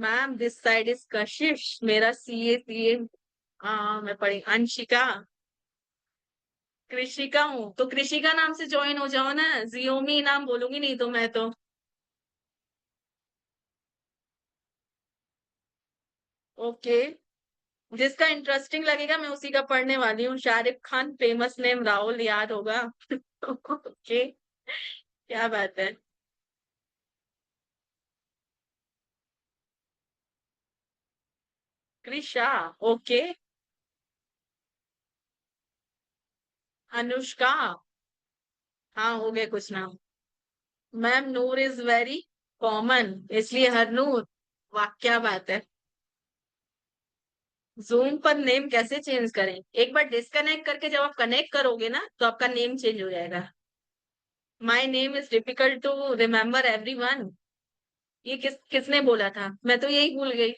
Ma'am this side is कशिश, मेरा CA मैं पढ़ी अंशिका। कृषिका हूँ तो कृषिका नाम से ज्वाइन हो जाओ ना, जियोमी नाम बोलूंगी नहीं तो मैं तो। ओके, जिसका इंटरेस्टिंग लगेगा मैं उसी का पढ़ने वाली हूँ। शाहरुख खान, फेमस नेम राहुल, याद होगा। ओके, क्या बात है। कृषा, ओके। अनुष्का, हाँ हो गए कुछ नाम। Ma'am Noor is very common, इसलिए हर नूर। वाह क्या बात है। जूम पर नेम कैसे चेंज करें? एक बार डिस्कनेक्ट करके जब आप कनेक्ट करोगे ना तो आपका नेम चेंज हो जाएगा। My name is difficult to remember everyone. ये किसने बोला था? मैं तो यही भूल गई।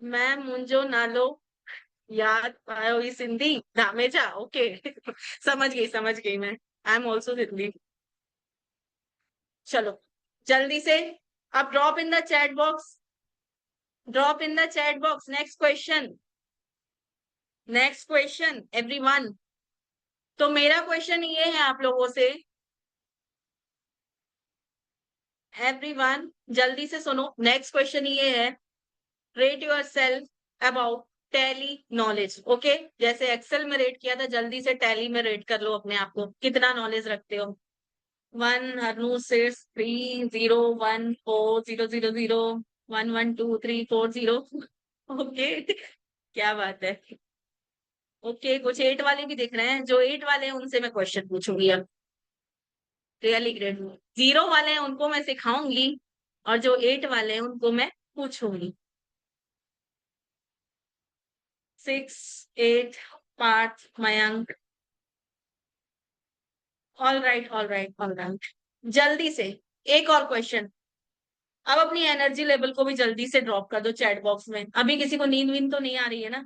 मैं मुंजो नालो याद पायो ई सिंधी धामेजा, ओके। समझ गई मैं। I am also Sindhi. चलो जल्दी से, अब drop in the chat box, drop in the chat box next question. Next question everyone. तो मेरा क्वेश्चन ये है आप लोगों से, एवरीवन जल्दी से सुनो। नेक्स्ट क्वेश्चन ये है, rate your self about tally knowledge. Okay, जैसे एक्सेल में रेट किया था, जल्दी से टैली में रेट कर लो अपने आप को, कितना नॉलेज रखते हो। वन, हरनू 6, 3, 0, 1, 4, 0, 0, 0, 1, 1, 2, 3, 4, 0। ओके, क्या बात है। ओके, कुछ 8 वाले भी दिख रहे हैं, जो 8 वाले हैं उनसे मैं क्वेश्चन पूछूंगी अब। Really great. 0 वाले हैं उनको मैं सिखाऊंगी, और जो 8 वाले हैं उनको मैं पूछूंगी। 6, 8, Parth, Mayank. All right, all right, all right. जल्दी से एक और क्वेश्चन। अब अपनी एनर्जी लेवल को भी जल्दी से ड्रॉप कर दो चैट बॉक्स में। अभी किसी को नींद वींद तो नहीं आ रही है ना?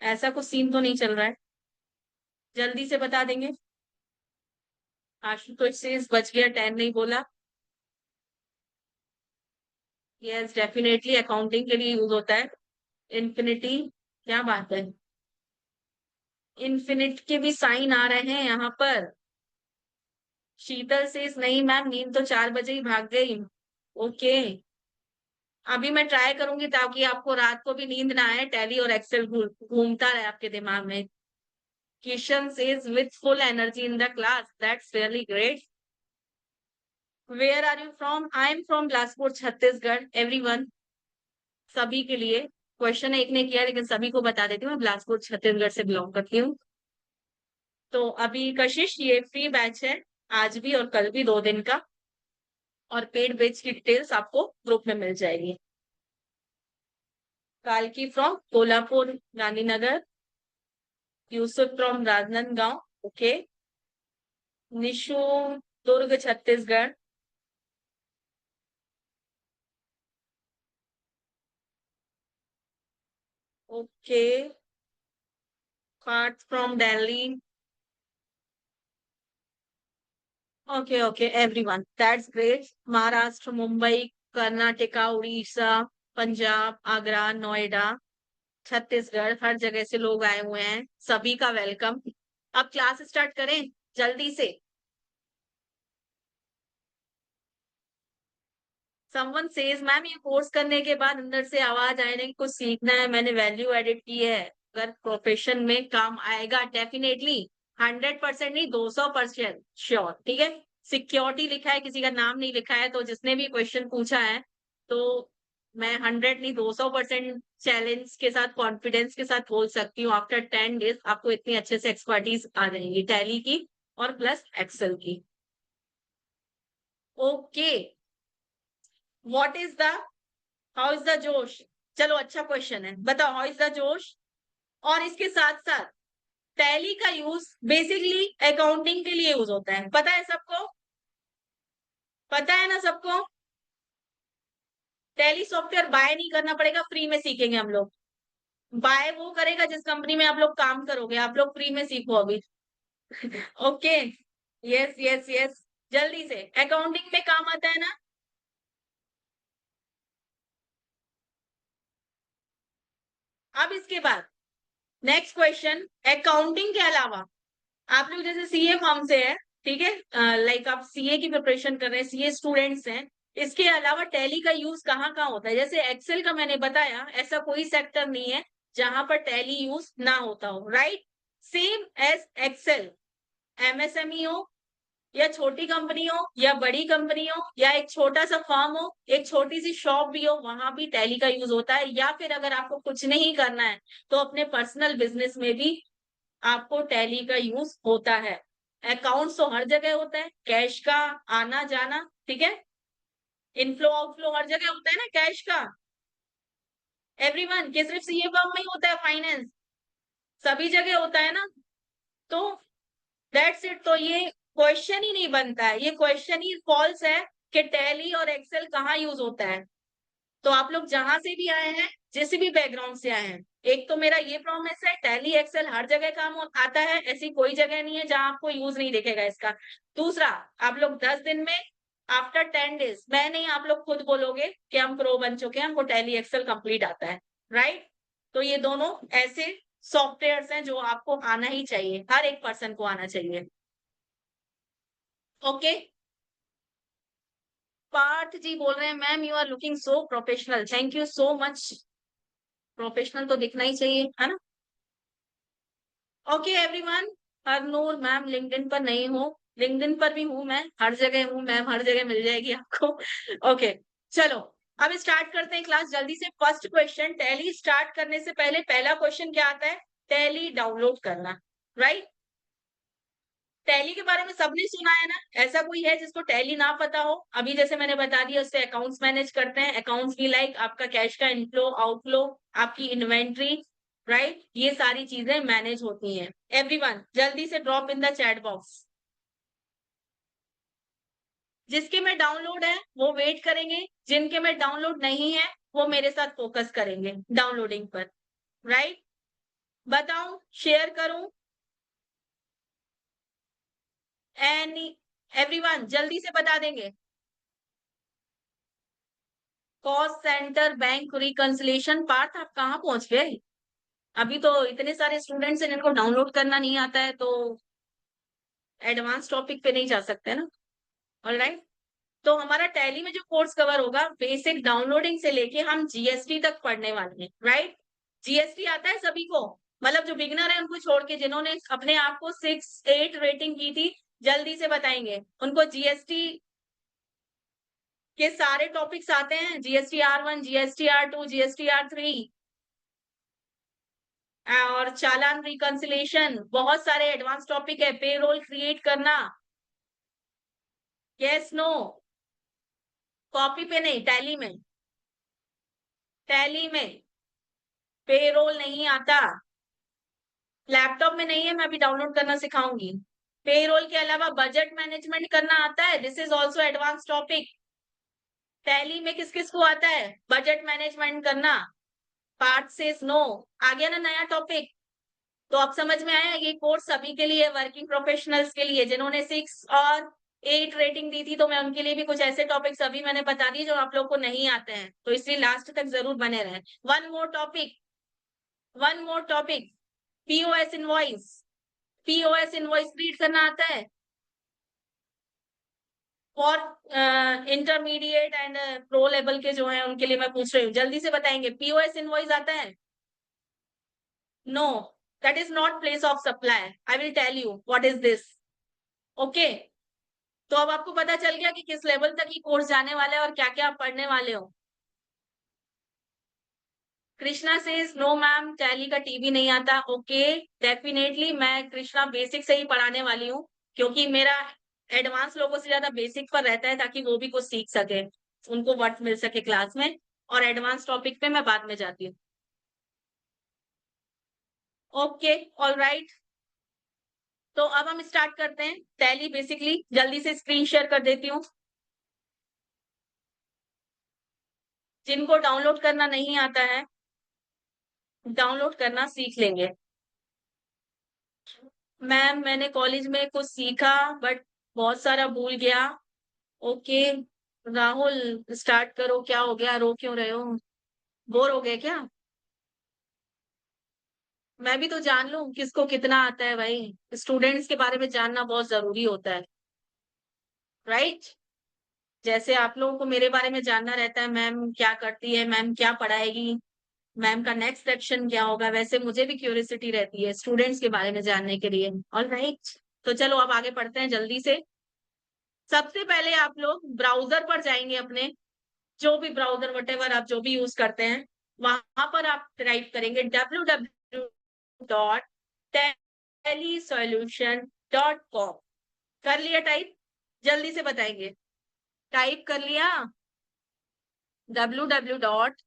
ऐसा कुछ सीन तो नहीं चल रहा है? जल्दी से बता देंगे। आशुतोष से बच गया, 10 नहीं बोला। यस डेफिनेटली अकाउंटिंग के लिए यूज होता है। इन्फिनिटी, क्या बात है। इन्फिनिट के भी साइन आ रहे हैं यहाँ पर। शीतल से नहीं मैम, नींद तो 4 बजे ही भाग गई। ओके, अभी मैं ट्राई करूंगी ताकि आपको रात को भी नींद ना आए, टैली और एक्सेल घूमता रहे आपके दिमाग में। Kishan says with full energy in the class, that's really great. Where are you from? I am from Bilaspur Chhattisgarh everyone. सभी के लिए क्वेश्चन एक ने किया, लेकिन सभी को बता देती हूँ मैं बिलासपुर छत्तीसगढ़ से बिलोंग करती हूँ। तो अभी कशिश ये फ्री बैच है, आज भी और कल भी 2 दिन का। और पेड बैच की डिटेल्स आपको ग्रुप में मिल जाएगी। कालकी from Kolhapur Gandhinagar, Yusuf from Rajnandgaon, okay. Nishu Durg Chhattisgarh, okay. Parth from Delhi, okay okay everyone that's great. Maharashtra, Mumbai, Karnataka, Orissa, Punjab, Agra, Noida, Chhattisgarh, हर जगह से लोग आए हुए हैं, सभी का वेलकम। अब क्लास स्टार्ट करें जल्दी से। समवन सेज मैम ये कोर्स करने के बाद अंदर से आवाज आए नहीं, कुछ सीखना है, मैंने वैल्यू एडिट की है, अगर प्रोफेशन में काम आएगा डेफिनेटली। 100% नहीं, 200% श्योर, ठीक है। सिक्योरिटी लिखा है, किसी का नाम नहीं लिखा है, तो जिसने भी क्वेश्चन पूछा है, तो मैं 100 नहीं 200% चैलेंज के साथ, कॉन्फिडेंस के साथ बोल सकती हूँ, आफ्टर 10 डेज आपको इतनी अच्छे से एक्सपर्टीज आ जाएंगी टैली की और प्लस एक्सेल की। Okay, what is the, how is the जोश? चलो अच्छा क्वेश्चन है, बताओ हाउ इज द जोश। और इसके साथ साथ टैली का यूज बेसिकली अकाउंटिंग के लिए यूज होता है, पता है सबको? पता है ना सबको? टैली सॉफ्टवेयर बाय नहीं करना पड़ेगा, फ्री में सीखेंगे हम लोग। बाय वो करेगा जिस कंपनी में आप लोग काम करोगे, आप लोग फ्री में सीखो अभी। ओके, यस यस यस, जल्दी से। अकाउंटिंग में काम आता है ना? अब इसके बाद नेक्स्ट क्वेश्चन, अकाउंटिंग के अलावा आप लोग जैसे सीए फॉर्म से है, ठीक है, लाइक आप सीए की प्रिपरेशन कर रहे हैं, सीए स्टूडेंट्स हैं, इसके अलावा टैली का यूज कहाँ कहाँ होता है? जैसे एक्सेल का मैंने बताया, ऐसा कोई सेक्टर नहीं है जहां पर टैली यूज ना होता हो, right? Same as Excel, MSME हो या छोटी कंपनी हो या बड़ी कंपनी हो या एक छोटा सा फर्म हो, एक छोटी सी शॉप भी हो, वहां भी टैली का यूज होता है। या फिर अगर आपको कुछ नहीं करना है तो अपने पर्सनल बिजनेस में भी आपको टैली का यूज होता है। अकाउंट्स तो हर जगह होता है, कैश का आना जाना, ठीक है, इनफ्लो आउटफ्लो हर जगह होता है ना कैश का, एवरीवन, कि सिर्फ सीए फर्म में ही होता है फाइनेंस? सभी जगह होता है ना। तो दैट्स इट। तो ये क्वेश्चन ही नहीं बनता है, ये क्वेश्चन ही फॉल्स है कि टैली और एक्सेल कहाँ यूज होता है। तो आप लोग जहां से भी आए हैं, जिस भी बैकग्राउंड से आए हैं, एक तो मेरा ये प्रॉमिस है, टैली एक्सेल हर जगह काम आता है, ऐसी कोई जगह नहीं है जहां आपको यूज नहीं दिखेगा इसका। दूसरा, आप लोग 10 दिन में, आफ्टर 10 डेज, मैं नहीं, आप लोग खुद बोलोगे कि हम प्रो बन चुके हैं, हमको टैली एक्सेल कंप्लीट आता है, राइट? तो ये दोनों ऐसे सॉफ्टवेयर हैं जो आपको आना ही चाहिए, हर एक पर्सन को आना चाहिए। ओके, पार्थ जी बोल रहे हैं, ma'am you are looking so professional, thank you so much. Professional तो दिखना ही चाहिए, है ना? Okay everyone, Harnoor ma'am LinkedIn पर नहीं हूँ, लिंक्डइन पर भी हूँ मैं, हर जगह हूँ मैम, हर जगह मिल जाएगी आपको। ओके, चलो अब स्टार्ट करते हैं क्लास जल्दी से। फर्स्ट क्वेश्चन, टैली स्टार्ट करने से पहले पहला क्वेश्चन क्या आता है? टैली डाउनलोड करना, राइट? टैली के बारे में सबने सुना है ना? ऐसा कोई है जिसको टैली ना पता हो? अभी जैसे मैंने बता दिया, उससे अकाउंट्स मैनेज करते हैं, अकाउंट्स भी लाइक आपका कैश का इनफ्लो आउटफ्लो, आपकी इन्वेंट्री, राइट, ये सारी चीजें मैनेज होती हैं। एवरीवन जल्दी से drop in the chat box. जिसके में डाउनलोड है वो वेट करेंगे, जिनके में डाउनलोड नहीं है वो मेरे साथ फोकस करेंगे डाउनलोडिंग पर, राइट? बताऊं, शेयर करूं? एनी, एवरीवन जल्दी से बता देंगे। Cost center bank reconciliation, Parth आप कहाँ पहुंच गए? अभी तो इतने सारे स्टूडेंट्स हैं जिनको डाउनलोड करना नहीं आता है, तो एडवांस टॉपिक पे नहीं जा सकते ना। ऑलराइट, तो हमारा टैली में जो कोर्स कवर होगा, बेसिक डाउनलोडिंग से लेके हम जीएसटी तक पढ़ने वाले हैं, राइट? जीएसटी आता है सभी को? मतलब जो बिगनर है उनको छोड़ के, जिन्होंने अपने आप को 6-8 रेटिंग की थी, जल्दी से बताएंगे उनको जीएसटी के सारे टॉपिक्स आते हैं? GST R1, GST R2, GST R3 और चालान रिकंसिलेशन, बहुत सारे एडवांस टॉपिक है, पेरोल क्रिएट करना, यस नो? कॉपी पे नहीं, टैली में, टैली में पेरोल नहीं आता, लैपटॉप में नहीं है, मैं अभी डाउनलोड करना सिखाऊंगी। पेरोल के अलावा बजट मैनेजमेंट करना आता है, this is also advance topic. Tally में किस किस को आता है बजट मैनेजमेंट करना? पार्ट से नो, आ गया ना नया टॉपिक? तो अब समझ में आया, ये कोर्स सभी के लिए, वर्किंग प्रोफेशनल्स के लिए, जिन्होंने 6 और 8 रेटिंग दी थी, तो मैं उनके लिए भी कुछ ऐसे टॉपिक्स अभी मैंने बता दिए जो आप लोग को नहीं आते हैं, तो इसलिए लास्ट तक जरूर बने रहें। One more topic, one more topic, POS invoice, POS invoice read करना आता है? और इंटरमीडिएट एंड प्रो लेवल के जो है उनके लिए मैं पूछ रही हूँ, जल्दी से बताएंगे, पीओएस इनवॉइस आता है? No, that is not place of supply, I will tell you what is this. Okay, तो अब आपको पता चल गया कि किस लेवल तक ये कोर्स जाने वाला है और क्या क्या आप पढ़ने वाले हो। Krishna says no ma'am, Tally का टीवी नहीं आता। ओके, डेफिनेटली मैं कृष्णा बेसिक से ही पढ़ाने वाली हूँ, क्योंकि मेरा एडवांस लोगों से ज्यादा बेसिक पर रहता है, ताकि वो भी कुछ सीख सके, उनको वर्क मिल सके क्लास में, और एडवांस टॉपिक पे मैं बाद में जाती हूँ। ओके, ऑलराइट, तो अब हम स्टार्ट करते हैं टैली बेसिकली, जल्दी से स्क्रीन शेयर कर देती हूँ, जिनको डाउनलोड करना नहीं आता है डाउनलोड करना सीख लेंगे। मैम मैंने कॉलेज में कुछ सीखा बट बहुत सारा भूल गया। ओके, राहुल स्टार्ट करो, क्या हो गया, रो क्यों रहे हो? बोर हो गए क्या? मैं भी तो जान लूं किसको कितना आता है भाई। स्टूडेंट्स के बारे में जानना बहुत जरूरी होता है, राइट। जैसे आप लोगों को मेरे बारे में जानना रहता है, मैम क्या करती है, मैम क्या पढ़ाएगी, मैम का नेक्स्ट सेक्शन क्या होगा, वैसे मुझे भी क्यूरियोसिटी रहती है स्टूडेंट्स के बारे में जानने के लिए। ऑल राइट, तो चलो अब आगे पढ़ते हैं जल्दी से। सबसे पहले आप लोग ब्राउजर पर जाएंगे अपने, जो भी ब्राउजर वटेवर आप जो भी यूज करते हैं, वहां पर आप टाइप करेंगे www.telesolution.com। कर लिया टाइप? जल्दी से बताएंगे। टाइप कर लिया? www डॉट,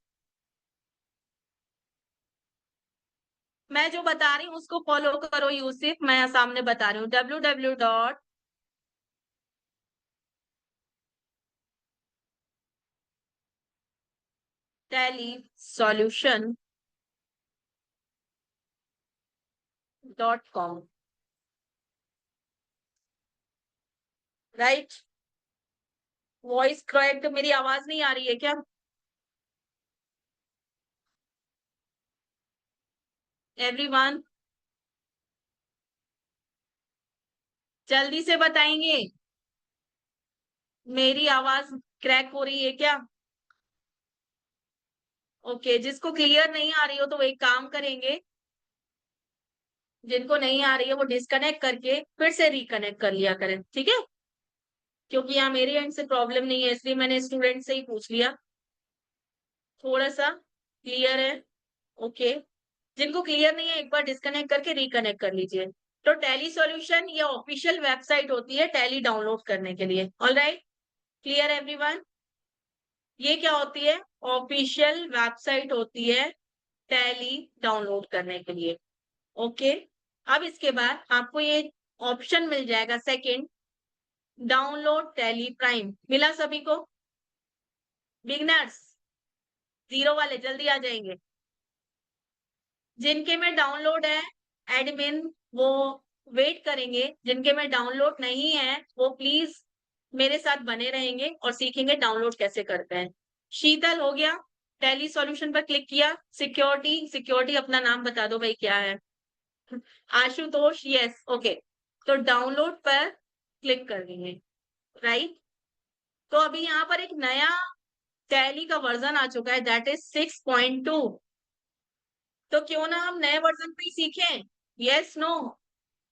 मैं जो बता रही हूँ उसको फॉलो करो यूसिफ, मैं सामने बता रही हूँ। www dot tally solution dot com, right. Voice cracked, मेरी आवाज नहीं आ रही है क्या एवरीवन? जल्दी से बताएंगे, मेरी आवाज क्रैक हो रही है क्या? ओके, जिसको क्लियर नहीं आ रही हो तो एक काम करेंगे, जिनको नहीं आ रही है वो डिस्कनेक्ट करके फिर से रिकनेक्ट कर लिया करें, ठीक है? क्योंकि यहाँ मेरे एंड से प्रॉब्लम नहीं है, इसलिए मैंने स्टूडेंट से ही पूछ लिया। थोड़ा सा क्लियर है? ओके। जिनको क्लियर नहीं है एक बार डिस्कनेक्ट करके रिकनेक्ट कर लीजिए। तो टैली सॉल्यूशन ये ऑफिशियल वेबसाइट होती है टैली डाउनलोड करने के लिए। All right, clear everyone? ये क्या होती है? ऑफिशियल वेबसाइट होती है टैली डाउनलोड करने के लिए। ओके। अब इसके बाद आपको ये ऑप्शन मिल जाएगा सेकंड, डाउनलोड टैली प्राइम। मिला सभी को? बिगनर्स, जीरो वाले जल्दी आ जाएंगे। जिनके में डाउनलोड है एडमिन, वो वेट करेंगे। जिनके में डाउनलोड नहीं है वो प्लीज मेरे साथ बने रहेंगे और सीखेंगे डाउनलोड कैसे करते हैं। शीतल हो गया? टैली सॉल्यूशन पर क्लिक किया। सिक्योरिटी, सिक्योरिटी अपना नाम बता दो भाई क्या है? Ashutosh, yes, okay. तो डाउनलोड पर क्लिक कर देंगे, राइट। तो अभी यहाँ पर एक नया टैली का वर्जन आ चुका है, दैट इज 6.2। तो क्यों ना हम नए वर्जन पे ही सीखें? Yes, no?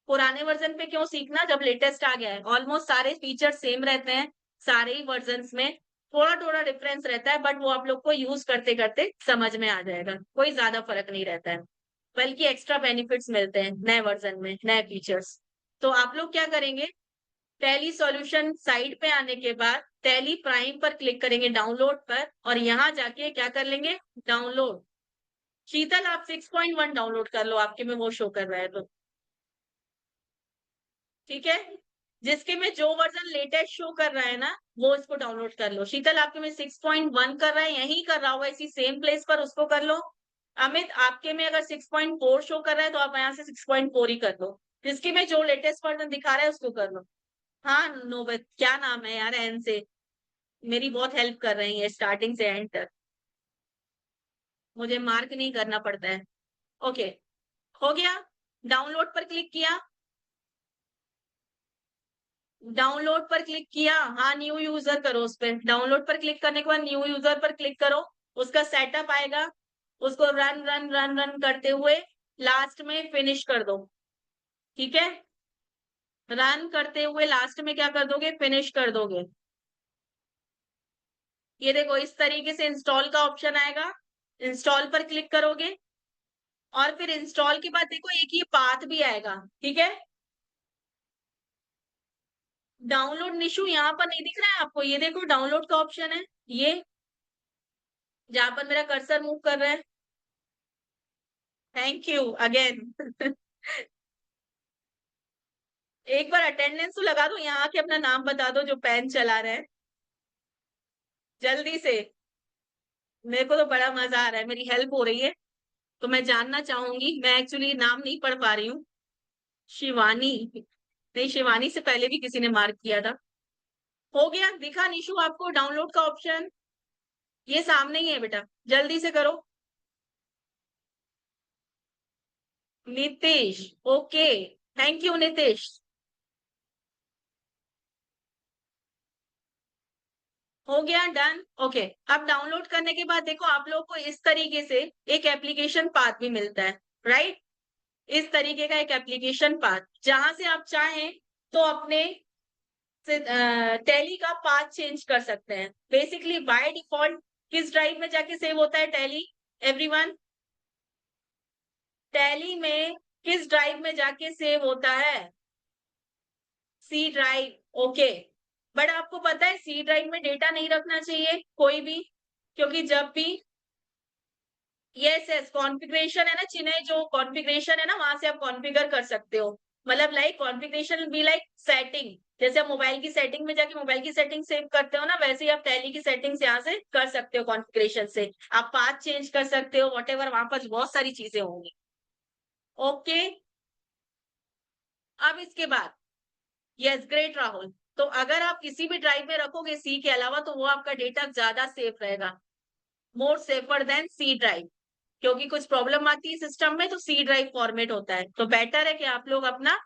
पुराने वर्जन पे क्यों सीखना जब लेटेस्ट आ गया है? ऑलमोस्ट सारे फीचर सेम रहते हैं, सारे ही वर्जन में थोड़ा थोड़ा डिफरेंस रहता है, बट वो आप लोग को यूज करते करते समझ में आ जाएगा, कोई ज्यादा फर्क नहीं रहता है। बल्कि एक्स्ट्रा बेनिफिट्स मिलते हैं नए वर्जन में, नए फीचर्स। तो आप लोग क्या करेंगे, टैली सॉल्यूशन साइट पे आने के बाद टैली प्राइम पर क्लिक करेंगे डाउनलोड पर, और यहाँ जाके क्या कर लेंगे, डाउनलोड। शीतल आप 6.1 डाउनलोड कर लो, आपके में वो शो कर रहा है तो ठीक है। जिसके में जो वर्जन लेटेस्ट शो कर रहा है ना, वो इसको डाउनलोड कर लो। शीतल आपके में 6.1 कर रहा है, यही कर रहा होगा इसी सेम प्लेस पर, उसको कर लो। अमित आपके में अगर 6.4 शो कर रहा है तो आप यहाँ से 6.4 ही कर लो। जिसके में जो लेटेस्ट वर्जन दिखा रहा है उसको कर लो। हाँ नोबत, क्या नाम है यार एन से, मेरी बहुत हेल्प कर रही है स्टार्टिंग से एंड तक, मुझे मार्क नहीं करना पड़ता है। ओके, हो गया। डाउनलोड पर क्लिक किया, डाउनलोड पर क्लिक किया, हाँ न्यू यूजर करो उस पर। डाउनलोड पर क्लिक करने के बाद न्यू यूजर पर क्लिक करो, उसका सेटअप आएगा, उसको रन रन रन रन करते हुए लास्ट में फिनिश कर दो, ठीक है। रन करते हुए लास्ट में क्या कर दोगे, फिनिश कर दोगे। ये देखो इस तरीके से इंस्टॉल का ऑप्शन आएगा, इंस्टॉल पर क्लिक करोगे, और फिर इंस्टॉल के बाद देखो एक ये पाथ भी आएगा, ठीक है। डाउनलोड निशु यहाँ पर नहीं दिख रहा है आपको? ये देखो डाउनलोड का ऑप्शन है, ये जहां पर मेरा कर्सर मूव कर रहा है। Thank you again. एक बार अटेंडेंस तो लगा दो, यहाँ के अपना नाम बता दो जो पेन चला रहे हैं, जल्दी से। मेरे को तो बड़ा मजा आ रहा है, मेरी हेल्प हो रही है। तो मैं जानना चाहूंगी, मैं एक्चुअली नाम नहीं पढ़ पा रही हूँ। शिवानी, नहीं शिवानी से पहले भी किसी ने मार्क किया था। हो गया, दिखा निशु आपको डाउनलोड का ऑप्शन? ये सामने ही है बेटा, जल्दी से करो। Nitish, okay, thank you Nitish. हो गया डन। ओके, अब डाउनलोड करने के बाद देखो आप लोग को इस तरीके से एक एप्लीकेशन पाथ भी मिलता है, राइट। इस तरीके का एक एप्लीकेशन पाथ, जहां से आप चाहें तो अपने टैली का पाथ चेंज कर सकते हैं। बेसिकली बाय डिफॉल्ट किस ड्राइव में जाके सेव होता है टैली? एवरीवन, टैली में किस ड्राइव में जाके सेव होता है? C drive, okay. बट आपको पता है सी ड्राइव में डेटा नहीं रखना चाहिए कोई भी, क्योंकि जब भी यस यस कॉन्फ़िगरेशन है ना चिन्ह, जो कॉन्फ़िगरेशन है ना वहां से आप कॉन्फ़िगर कर सकते हो। मतलब like configuration be like setting, जैसे आप मोबाइल की सेटिंग में जाके मोबाइल की सेटिंग सेव करते हो ना, वैसे ही आप टैली की सेटिंग्स यहाँ से कर सकते हो कॉन्फ़िगरेशन से। आप पाथ चेंज कर सकते हो, व्हाटएवर वहां पर बहुत सारी चीजें होंगी। ओके, अब इसके बाद यस ग्रेट राहुल। तो अगर आप किसी भी ड्राइव में रखोगे सी के अलावा तो वो आपका डेटा ज्यादा सेफ रहेगा, more safer than C drive. क्योंकि कुछ प्रॉब्लम आती है सिस्टम में तो सी ड्राइव फॉर्मेट होता है, तो बेटर है कि आप लोग अपना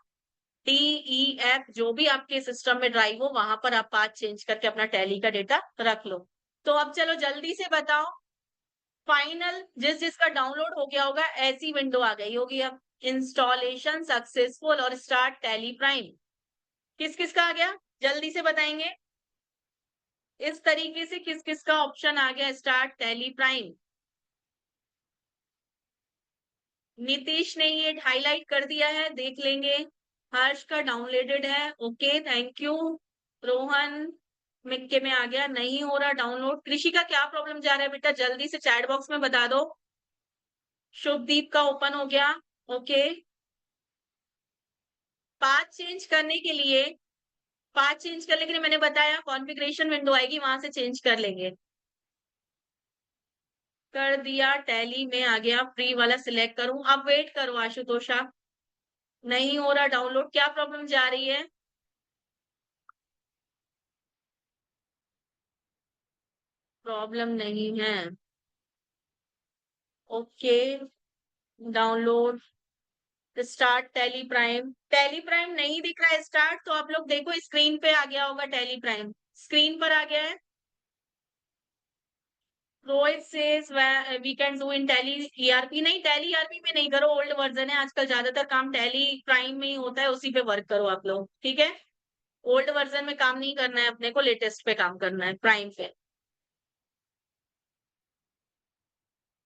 DEF जो भी आपके सिस्टम में ड्राइव हो वहां पर आप पाथ चेंज करके अपना टैली का डेटा रख लो। तो अब चलो जल्दी से बताओ, फाइनल जिस जिसका डाउनलोड हो गया होगा ऐसी विंडो आ गई होगी अब, इंस्टॉलेशन सक्सेसफुल और स्टार्ट टैली प्राइम। किस किस का आ गया, जल्दी से बताएंगे। इस तरीके से किस किस का ऑप्शन आ गया स्टार्ट टैली प्राइम? नीतीश ने ये हाईलाइट कर दिया है, देख लेंगे। हर्ष का डाउनलोडेड है, ओके थैंक यू। रोहन मिक्के में आ गया, नहीं हो रहा डाउनलोड। कृषि का क्या प्रॉब्लम जा रहा है बेटा, जल्दी से चैट बॉक्स में बता दो। शुभदीप का ओपन हो गया, ओके। पाथ चेंज करने के लिए, पाथ चेंज करने के लिए मैंने बताया कॉन्फ़िगरेशन विंडो आएगी, वहां से चेंज कर लेंगे। कर दिया, टैली में आ गया, फ्री वाला सिलेक्ट करूं, अब वेट करो आशुतोषा। नहीं हो रहा डाउनलोड, क्या प्रॉब्लम जा रही है? प्रॉब्लम नहीं है, okay. Download start tally prime, tally prime नहीं दिख रहा है स्टार्ट, तो आप लोग देखो स्क्रीन पे आ गया होगा टैली प्राइम, स्क्रीन पर आ गया है। Rohit says we can do in Tally ERP, नहीं टैली ईआरपी में नहीं करो, ओल्ड वर्जन है, आजकल ज्यादातर काम टैली प्राइम में ही होता है, उसी पे वर्क करो आप लोग, ठीक है। ओल्ड वर्जन में काम नहीं करना है अपने को, लेटेस्ट पे काम करना है, प्राइम पे।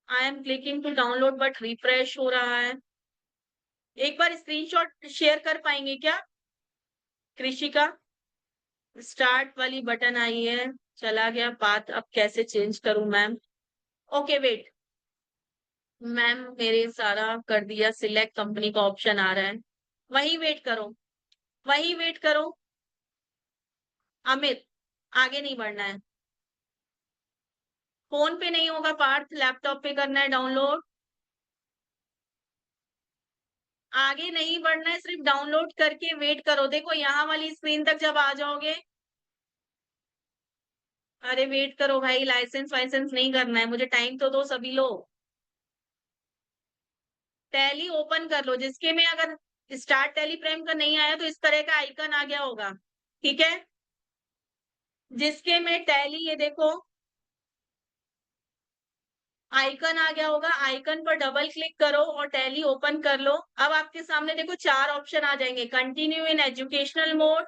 I am clicking to download but refresh हो रहा है। एक बार स्क्रीनशॉट शेयर कर पाएंगे क्या कृषि का? स्टार्ट वाली बटन आई है, चला गया पाथ, अब कैसे चेंज करूं मैम? ओके वेट, मैम मेरे सारा कर दिया, सिलेक्ट कंपनी का ऑप्शन आ रहा है, वही वेट करो, वही वेट करो। अमित, आगे नहीं बढ़ना है, फोन पे नहीं होगा पार्थ, लैपटॉप पे करना है डाउनलोड। आगे नहीं बढ़ना है, सिर्फ डाउनलोड करके वेट करो, देखो यहाँ वाली स्क्रीन तक जब आ जाओगे। अरे वेट करो भाई, लाइसेंस वाइसेंस नहीं करना है मुझे, टाइम तो दो सभी लोग। टैली ओपन कर लो, जिसके में अगर स्टार्ट टैली प्राइम का नहीं आया तो इस तरह का आइकन आ गया होगा, ठीक है। जिसके में टैली, ये देखो आइकन आ गया होगा, आइकन पर डबल क्लिक करो और टैली ओपन कर लो। अब आपके सामने देखो चार ऑप्शन आ जाएंगे, continue in educational mode,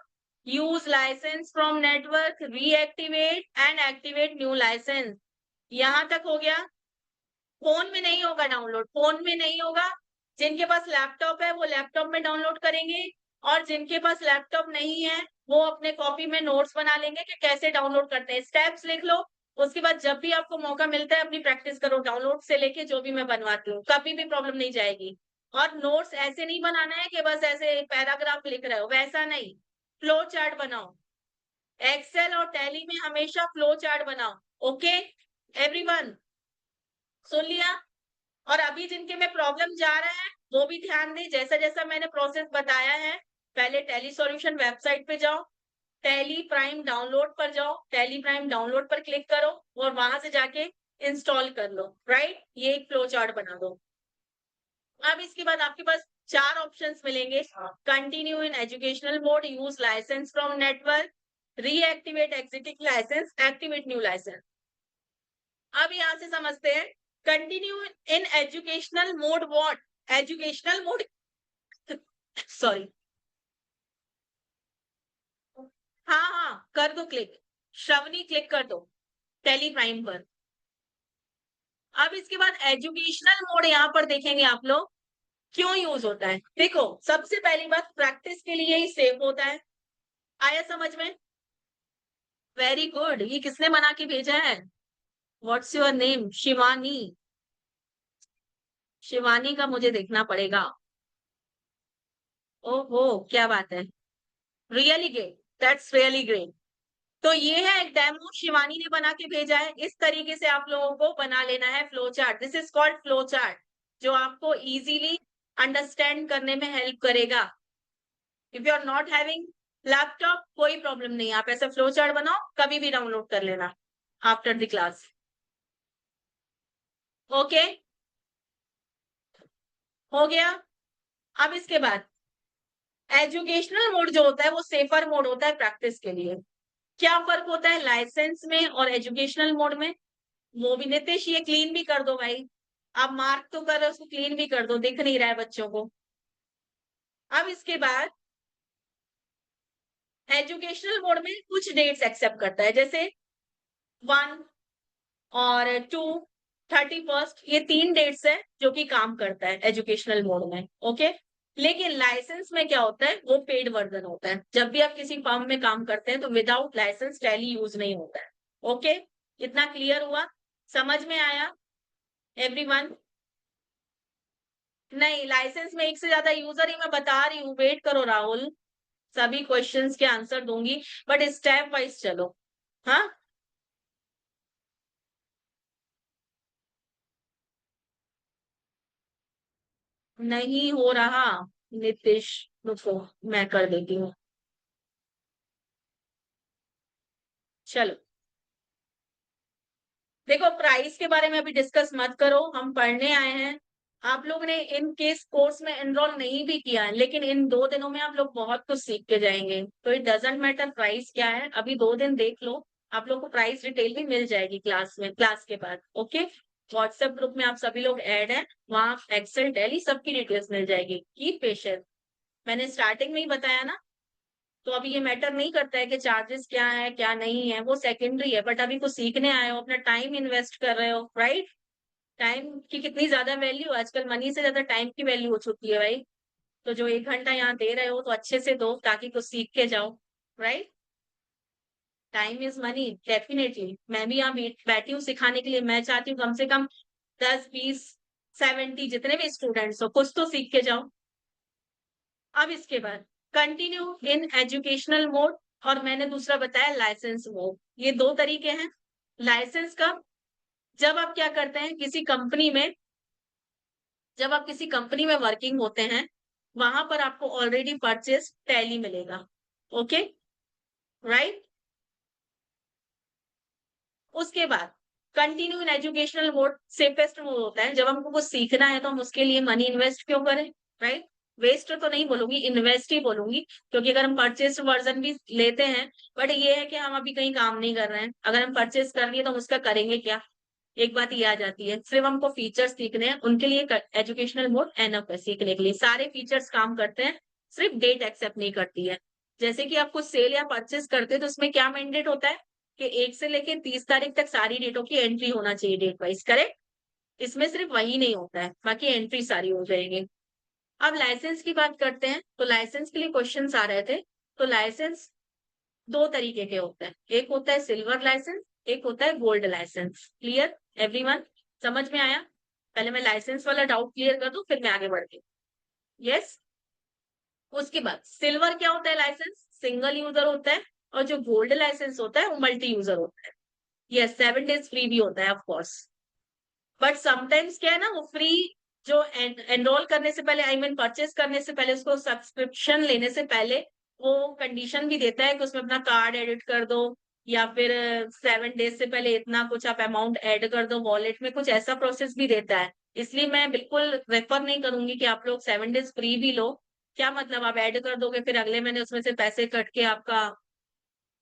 use license from network, reactivate and activate new license. यहां तक हो गया। फोन में नहीं होगा डाउनलोड, फोन में नहीं होगा, जिनके पास लैपटॉप है वो लैपटॉप में डाउनलोड करेंगे, और जिनके पास लैपटॉप नहीं है वो अपने कॉपी में नोट्स बना लेंगे कि कैसे डाउनलोड करते हैं, स्टेप्स लिख लो। उसके बाद जब भी आपको मौका मिलता है अपनी प्रैक्टिस करो, डाउनलोड से लेके जो भी मैं बनवाती हूँ, कभी भी प्रॉब्लम नहीं जाएगी। और नोट्स ऐसे नहीं बनाना है कि बस ऐसे पैराग्राफ लिख रहे हो, वैसा नहीं, फ्लो चार्ट बनाओ। एक्सेल और टैली में हमेशा फ्लो चार्ट बनाओ, ओके एवरीवन, सुन लिया। और अभी जिनके में प्रॉब्लम जा रहा है वो भी ध्यान दें, जैसा जैसा मैंने प्रोसेस बताया है। पहले टैली सॉल्यूशन वेबसाइट पे जाओ, टैली प्राइम डाउनलोड पर जाओ, टैली प्राइम डाउनलोड पर क्लिक करो और वहां से जाके इंस्टॉल कर लो, राइट, ये एक फ्लो चार्ट बना दो। अब इसके बाद आपके पास 4 ऑप्शंस मिलेंगे। Continue in educational mode, use license from network, reactivate existing license, activate new license. अब यहाँ से समझते हैं continue in educational mode what? Educational mode sorry, हाँ हाँ कर दो क्लिक, श्रवणी क्लिक कर दो टेली प्राइम पर। अब इसके बाद एजुकेशनल मोड यहाँ पर देखेंगे आप लोग क्यों यूज होता है। देखो सबसे पहली बात प्रैक्टिस के लिए ही सेफ होता है। आया समझ में? Very good. ये किसने बना के भेजा है? What's your name? Shivani. Shivani का मुझे देखना पड़ेगा। ओहो क्या बात है, really great, that's really great. तो ये है एक डेमो शिवानी ने बना के भेजा है। इस तरीके से आप लोगों को बना लेना है flow chart. This is called flow chart, जो आपको इजीली अंडरस्टैंड करने में हेल्प करेगा। If you are not having laptop कोई प्रॉब्लम नहीं, आप ऐसा फ्लो चार्ट बनाओ, कभी भी डाउनलोड कर लेना आफ्टर द क्लास। ओके हो गया। अब इसके बाद एजुकेशनल मोड जो होता है वो सेफर मोड होता है प्रैक्टिस के लिए। क्या फर्क होता है लाइसेंस में और एजुकेशनल मोड में? वो भी नितिश ये क्लीन भी कर दो भाई, आप मार्क तो कर रहे हो, उसको क्लीन भी कर दो, दिख नहीं रहा है बच्चों को। अब इसके बाद एजुकेशनल मोड में कुछ डेट्स एक्सेप्ट करता है, जैसे 1 और 2, 31st, ये 3 डेट्स है जो कि काम करता है एजुकेशनल मोड में। ओके, लेकिन लाइसेंस में क्या होता है, वो पेड वर्जन होता है। जब भी आप किसी फर्म में काम करते हैं तो विदाउट लाइसेंस टैली यूज नहीं होता है। ओके, इतना क्लियर हुआ? समझ में आया एवरीवन? नहीं, लाइसेंस में एक से ज्यादा यूजर ही मैं बता रही हूँ, वेट करो राहुल, सभी क्वेश्चंस के आंसर दूंगी, बट स्टेप वाइज चलो। हाँ, नहीं हो रहा नीतीश, रुको मैं कर देती हूँ। चलो देखो, प्राइस के बारे में अभी डिस्कस मत करो, हम पढ़ने आए हैं। आप लोग ने इन केस कोर्स में एनरोल नहीं भी किया है, लेकिन इन 2 दिनों में आप लोग बहुत कुछ सीख के जाएंगे, तो इट डजेंट मैटर प्राइस क्या है, अभी 2 दिन देख लो। आप लोग को प्राइस डिटेल भी मिल जाएगी क्लास में, क्लास के बाद। ओके, व्हाट्सएप ग्रुप में आप सभी लोग ऐड हैं, वहां एक्सेल टैली सबकी डिटेल्स मिल जाएगी। कीप पेशेंस, मैंने स्टार्टिंग में ही बताया ना। तो अभी ये मैटर नहीं करता है कि चार्जेस क्या है क्या नहीं है, वो सेकेंडरी है, बट अभी कुछ सीखने आए हो, अपना टाइम इन्वेस्ट कर रहे हो, राइट? टाइम की कितनी ज्यादा वैल्यू, आजकल मनी से ज्यादा टाइम की वैल्यू हो चुकी है भाई। तो जो 1 घंटा यहाँ दे रहे हो तो अच्छे से दो ताकि कुछ सीख के जाओ, right? Time is money, definitely. मैं भी यहाँ बैठी हूँ सिखाने के लिए, मैं चाहती हूँ कम से कम 10, 20, 70 जितने भी स्टूडेंट्स हो कुछ तो सीख के जाओ। अब इसके बाद कंटिन्यू इन एजुकेशनल मोड, और मैंने दूसरा बताया लाइसेंस मोड। ये 2 तरीके हैं। लाइसेंस का, जब आप क्या करते हैं किसी कंपनी में, जब आप किसी कंपनी में वर्किंग होते हैं, वहां पर आपको ऑलरेडी परचेस टैली मिलेगा। Okay, right? उसके बाद continue in educational mode safest mode होता है, जब हमको कुछ सीखना है तो हम उसके लिए मनी इन्वेस्ट क्यों करें, राइट? वेस्ट तो नहीं बोलूंगी, इन्वेस्ट ही बोलूंगी, क्योंकि अगर हम परचेज वर्जन भी लेते हैं, बट ये है कि हम अभी कहीं काम नहीं कर रहे हैं, अगर हम परचेज कर लिए तो हम उसका करेंगे क्या? एक बात ये आ जाती है, सिर्फ हमको फीचर्स सीखने हैं, उनके लिए एजुकेशनल मोड एनफ है, सीखने के लिए सारे फीचर्स काम करते हैं, सिर्फ डेट एक्सेप्ट नहीं करती है। जैसे कि आप कुछ सेल या परचेज करते हैं तो उसमें क्या मैंडेट होता है कि 1 से लेके 30 तारीख तक सारी डेटों की एंट्री होना चाहिए डेट वाइज, करेक्ट? इसमें सिर्फ वही नहीं होता है, बाकी एंट्री सारी हो जाएगी। अब लाइसेंस की बात करते हैं, तो लाइसेंस के लिए क्वेश्चंस आ रहे थे। तो लाइसेंस 2 तरीके के होते हैं, एक होता है सिल्वर लाइसेंस, एक होता है गोल्ड लाइसेंस। Clear everyone? समझ में आया? पहले मैं लाइसेंस वाला डाउट क्लियर कर दूं, फिर मैं आगे बढ़ती हूँ। यस। उसके बाद सिल्वर क्या होता है लाइसेंस, सिंगल यूजर होता है, और जो गोल्ड लाइसेंस होता है वो मल्टी यूजर होता है। यस, 7 डेज फ्री भी होता है ऑफ कोर्स, बट समटाइम्स क्या है ना, वो फ्री जो एनरोल करने से पहले, आई मीन परचेस करने से पहले, उसको सब्सक्रिप्शन लेने से पहले वो कंडीशन भी देता है कि उसमें अपना कार्ड एडिट कर दो, या फिर 7 डेज से पहले इतना कुछ आप अमाउंट ऐड कर दो वॉलेट में, कुछ ऐसा प्रोसेस भी देता है। इसलिए मैं बिल्कुल रेफर नहीं करूंगी कि आप लोग 7 डेज फ्री भी लो। क्या मतलब, आप ऐड कर दोगे फिर अगले महीने उसमें से पैसे कट के आपका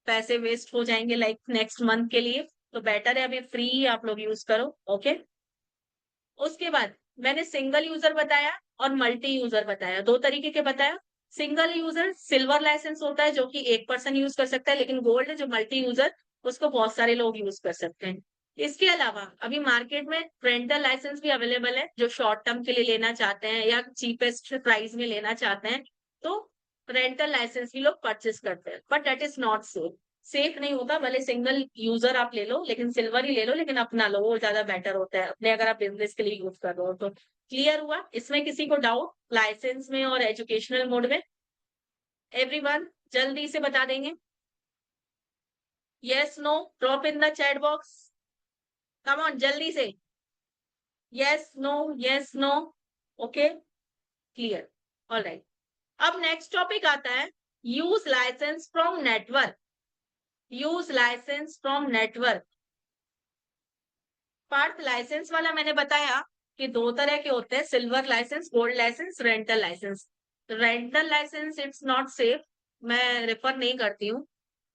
पैसे वेस्ट हो जाएंगे लाइक नेक्स्ट मंथ के लिए। तो बेटर है अभी फ्री ही आप लोग यूज करो। ओके, उसके बाद मैंने सिंगल यूजर बताया और मल्टी यूजर बताया, दो तरीके के बताया। सिंगल यूजर सिल्वर लाइसेंस होता है जो कि एक पर्सन यूज कर सकता है, लेकिन गोल्ड जो मल्टी यूजर उसको बहुत सारे लोग यूज कर सकते हैं। इसके अलावा अभी मार्केट में रेंटल लाइसेंस भी अवेलेबल है, जो शॉर्ट टर्म के लिए लेना चाहते हैं या चीपेस्ट प्राइस में लेना चाहते हैं, तो रेंटल लाइसेंस भी लोग परचेस करते हैं, but that is not safe. Safe नहीं होगा, भले सिंगल यूजर आप ले लो लेकिन सिल्वर ही ले लो, लेकिन अपना लो, वो ज्यादा बेटर होता है अपने, अगर आप बिजनेस के लिए यूज कर रहे हो तो। क्लियर हुआ इसमें किसी को डाउट लाइसेंस में और एजुकेशनल मोड में? एवरीवन जल्दी से बता देंगे, yes no, drop in the chat box, come on जल्दी से, yes no, yes no. Okay, clear, alright. अब नेक्स्ट टॉपिक आता है use license from network. Use license from network. Parth, license वाला मैंने बताया कि दो तरह के होते हैं, silver license, gold license, rental license. Rental license it's not safe, मैं रेफर नहीं करती हूँ।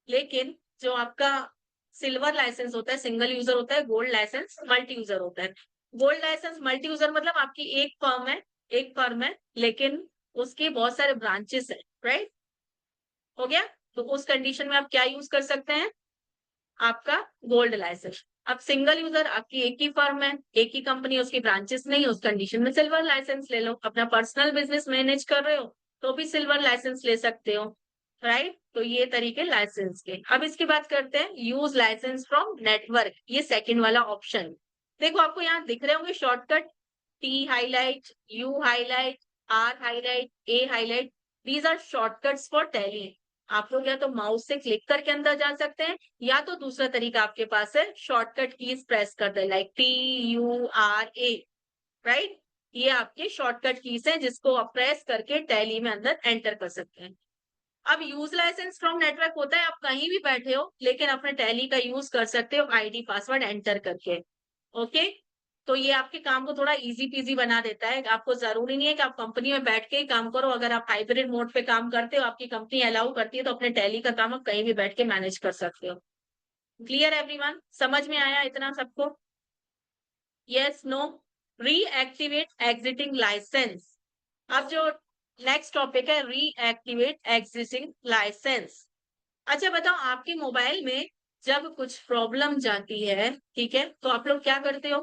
लेकिन जो आपका सिल्वर लाइसेंस होता है सिंगल यूजर होता है, गोल्ड लाइसेंस मल्टी यूजर होता है। गोल्ड लाइसेंस मल्टी यूजर मतलब आपकी एक फर्म है, एक फर्म है लेकिन उसके बहुत सारे ब्रांचेस है, राइट? हो गया? तो उस कंडीशन में आप क्या यूज कर सकते हैं? आपका गोल्ड लाइसेंस। अब सिंगल यूजर आपकी एक ही फर्म है, एक ही कंपनी, उसकी ब्रांचेस नहीं है, उस कंडीशन में सिल्वर लाइसेंस ले लो। अपना पर्सनल बिजनेस मैनेज कर रहे हो तो भी सिल्वर लाइसेंस ले सकते हो, राइट? तो ये तरीके लाइसेंस के। अब इसकी बात करते हैं यूज लाइसेंस फ्रॉम नेटवर्क, ये सेकंड वाला ऑप्शन। देखो आपको यहाँ दिख रहे होंगे shortcut, T highlight, U highlight, R highlight, A highlight, these are shortcuts for Tally. आप लोग या तो माउस से क्लिक करके अंदर जा सकते हैं, या तो दूसरा तरीका आपके पास है शॉर्टकट कीज प्रेस कर दे, लाइक TURA, राइट? ये आपके शॉर्टकट कीज हैं जिसको आप प्रेस करके टैली में अंदर एंटर कर सकते हैं। अब यूज लाइसेंस फ्रॉम नेटवर्क होता है आप कहीं भी बैठे हो लेकिन अपने टैली का यूज कर सकते हो आईडी पासवर्ड एंटर करके। ओके, तो ये आपके काम को थोड़ा इजी पीजी बना देता है। आपको जरूरी नहीं है कि आप कंपनी में बैठ के ही काम करो, अगर आप हाइब्रिड मोड पे काम करते हो, आपकी कंपनी अलाउ करती है, तो अपने टैली का काम आप कहीं भी बैठ के मैनेज कर सकते हो। क्लियर एवरीवन, समझ में आया इतना सबको? Yes no? Reactivate exiting license. अब जो नेक्स्ट टॉपिक है रीएक्टिवेट एग्जिस्टिंग लाइसेंस। अच्छा बताओ, आपके मोबाइल में जब कुछ प्रॉब्लम जाती है, ठीक है, तो आप लोग क्या करते हो?